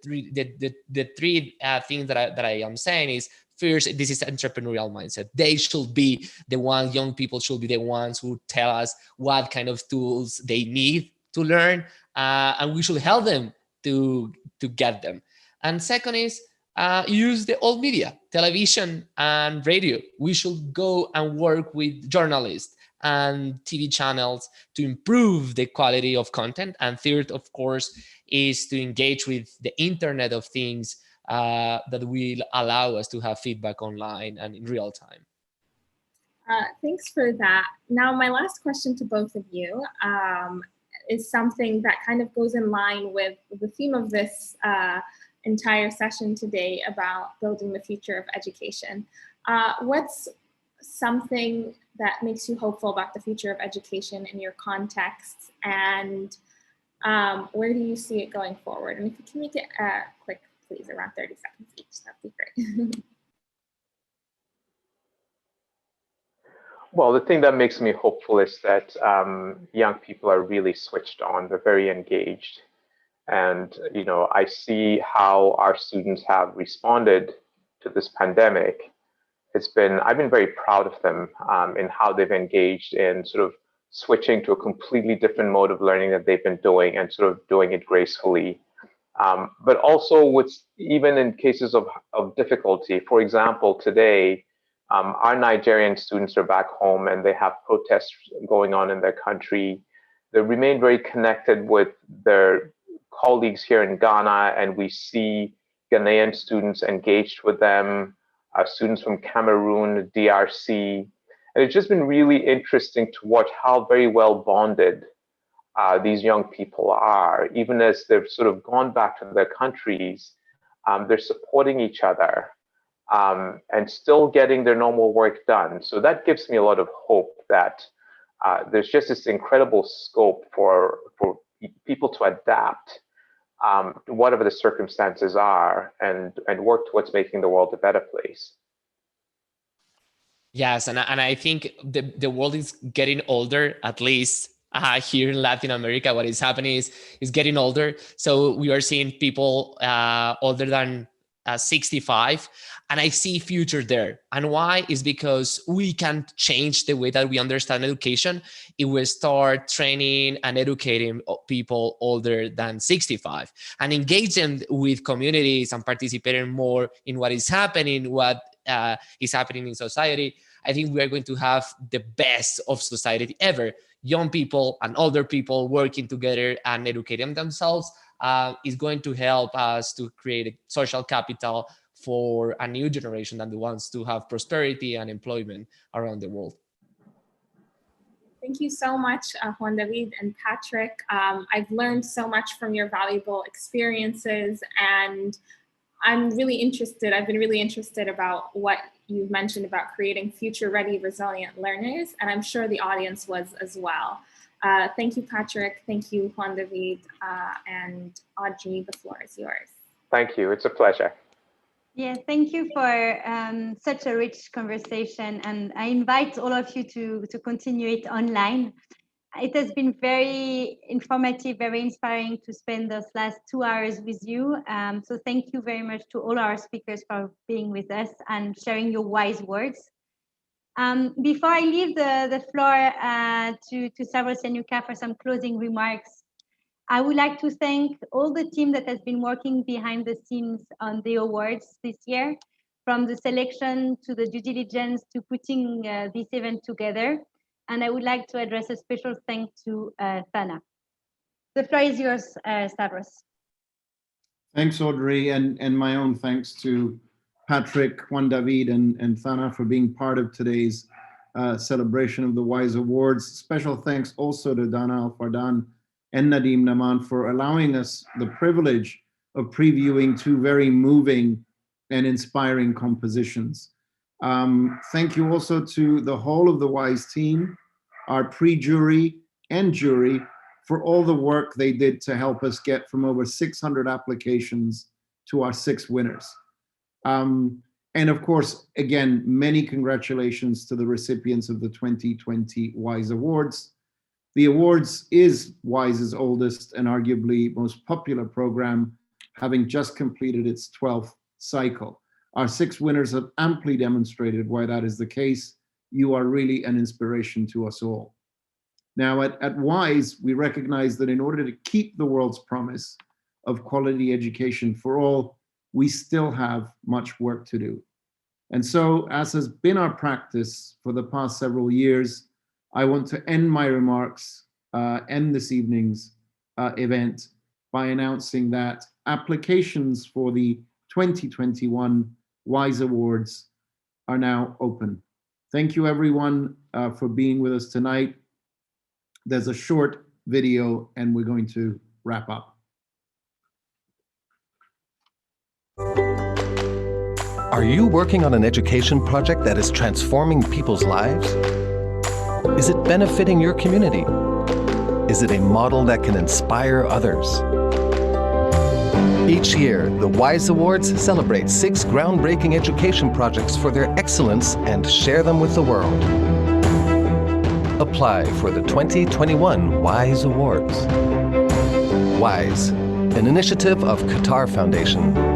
three things that I am saying is, first, this is entrepreneurial mindset. They should be the ones, young people should be the ones who tell us what kind of tools they need to learn, and we should help them to get them. And second is, use the old media, television and radio. We should go and work with journalists and TV channels to improve the quality of content. And third, of course, is to engage with the Internet of Things that will allow us to have feedback online and in real time. Thanks for that. Now, my last question to both of you is something that kind of goes in line with the theme of this entire session today about building the future of education. What's something that makes you hopeful about the future of education in your context, and where do you see it going forward? And if you can make it quick, please, around 30 seconds each, that'd be great. Well, the thing that makes me hopeful is that young people are really switched on. They're very engaged. And, I see how our students have responded to this pandemic. I've been very proud of them in how they've engaged in sort of switching to a completely different mode of learning that they've been doing and sort of doing it gracefully. But also even in cases of difficulty. For example, today, our Nigerian students are back home and they have protests going on in their country. They remain very connected with their colleagues here in Ghana, and we see Ghanaian students engaged with them, students from Cameroon, DRC. And it's just been really interesting to watch how very well bonded these young people are. Even as they've sort of gone back to their countries, they're supporting each other and still getting their normal work done. So that gives me a lot of hope that there's just this incredible scope for people to adapt whatever the circumstances are and work towards making the world a better place. Yes, and I think the world is getting older, at least here in Latin America. What is happening is getting older. So we are seeing people older than 65, and I see future there. And why? Is because we can change the way that we understand education if we start training and educating people older than 65 and engage them with communities and participating more in what is happening, is happening in society. I think we are going to have the best of society ever. Young people and older people working together and educating themselves is going to help us to create a social capital for a new generation that wants to have prosperity and employment around the world. Thank you so much, Juan David and Patrick. I've learned so much from your valuable experiences, and I've been really interested about what you've mentioned about creating future-ready, resilient learners, and I'm sure the audience was as well. Thank you, Patrick. Thank you, Juan David, and Audrey, the floor is yours. Thank you. It's a pleasure. Yeah, thank you for such a rich conversation, and I invite all of you to continue it online. It has been very informative, very inspiring to spend those last 2 hours with you. So thank you very much to all our speakers for being with us and sharing your wise words. Before I leave the floor to Stavros and Yuka for some closing remarks, I would like to thank all the team that has been working behind the scenes on the awards this year, from the selection to the due diligence to putting this event together. And I would like to address a special thanks to Thana. The floor is yours, Stavros. Thanks, Audrey, and my own thanks to Patrick, Juan David, and Thana for being part of today's celebration of the WISE Awards. Special thanks also to Dana Al-Fardan and Nadim Naman for allowing us the privilege of previewing two very moving and inspiring compositions. Thank you also to the whole of the WISE team, our pre-jury and jury, for all the work they did to help us get from over 600 applications to our 6 winners. And of course, again, many congratulations to the recipients of the 2020 WISE Awards. The awards is WISE's oldest and arguably most popular program, having just completed its 12th cycle. Our 6 winners have amply demonstrated why that is the case. You are really an inspiration to us all. Now at WISE, we recognize that in order to keep the world's promise of quality education for all, we still have much work to do. And so, as has been our practice for the past several years, I want to end my remarks, end this evening's event by announcing that applications for the 2021 WISE Awards are now open. Thank you everyone for being with us tonight. There's a short video and we're going to wrap up. Are you working on an education project that is transforming people's lives? Is it benefiting your community? Is it a model that can inspire others? Each year, the WISE Awards celebrate 6 groundbreaking education projects for their excellence and share them with the world. Apply for the 2021 WISE Awards. WISE, an initiative of Qatar Foundation.